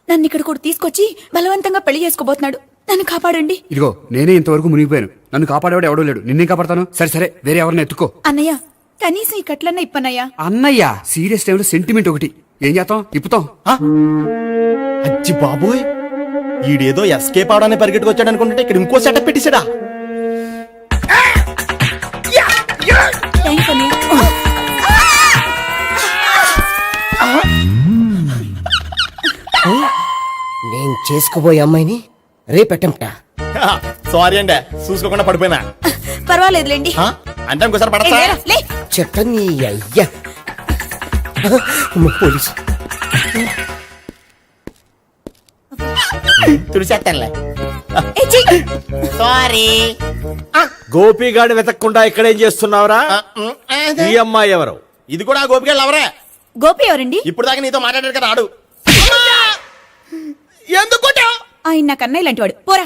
నన్ను ఇక్కడ కూడా తీసుకొచ్చి బలవంతంగా పెళ్లి చేసుకోబోతున్నాడు. నన్ను కాపాడండి. ఇదిగో నేనే ఇంతవరకు మునిగిపోయాను. నన్ను కాపాడేవాడు ఎవడూ లేడు. నిన్నే కాపాడతాను. సరే సరే వేరే ఎవరిని ఎత్తుకో. అన్నయ్య కనీసం ఈ కట్లన్నా ఇప్పనయ్యా. అన్నయ్య సీరియస్ టైంలో సెంటిమెంట్ ఒకటి. ఏం చేస్తాం? ఇప్పుతాం. అచ్చి బాబోయ్, ఈడేదో ఎస్కేప్ అవడానికి పరిగెట్టుకొచ్చాడు అనుకుంటే ఇక్కడ ఇంకో సెటప్ పెట్టేశాడా? థ్యాంక్స్ అన్నయ్య. నేను చేసుకోబోయే అమ్మాయిని రేపెట్టంట. సారీ అండి, చూసుకోకుండా పడిపోయినా. పర్వాలేదులేండి. అంటే ఇంకోసారి పడతా చెత్త నీ అయ్యా. పోలీసు తుడిచేస్తానులే. సారీ. గోపిగాడు వెతకకుండా ఇక్కడేం చేస్తున్నావురా? ఈ అమ్మాయి ఎవరు? ఇది కూడా గోపిగాడు ఎవరే? గోపి ఎవరండి? ఇప్పుడు దాకా నీతో మాట్లాడారు కదా ఆడు. ఎందుకు ఆయన నాకు అన్నయ్య లాంటి వాడు. పోరా.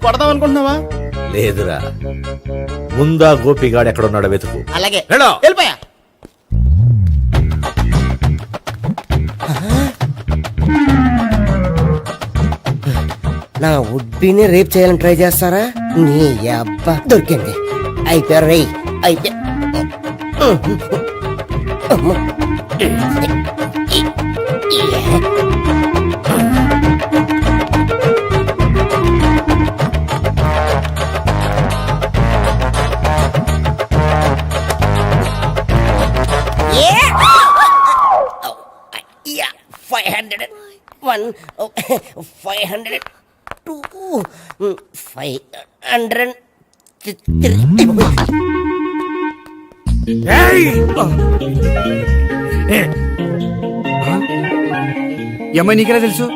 కొడదాం అనుకుంటున్నావా? లేదురా, ముందా గోపిగాడు ఎక్కడున్నాడో వెతుకు. అలాగే వెళ్ళు. వెళ్ళిపోయా. నా ఉడ్బీని రేప్ చేయాలని ట్రై చేస్తారా? నీ అబ్బా దొరికింది. అయిపోయారు రేయ్, అయిపోయా. Yeah, 501, 502, 503. ఈ అమ్మాయి నీకెలా తెలుసు?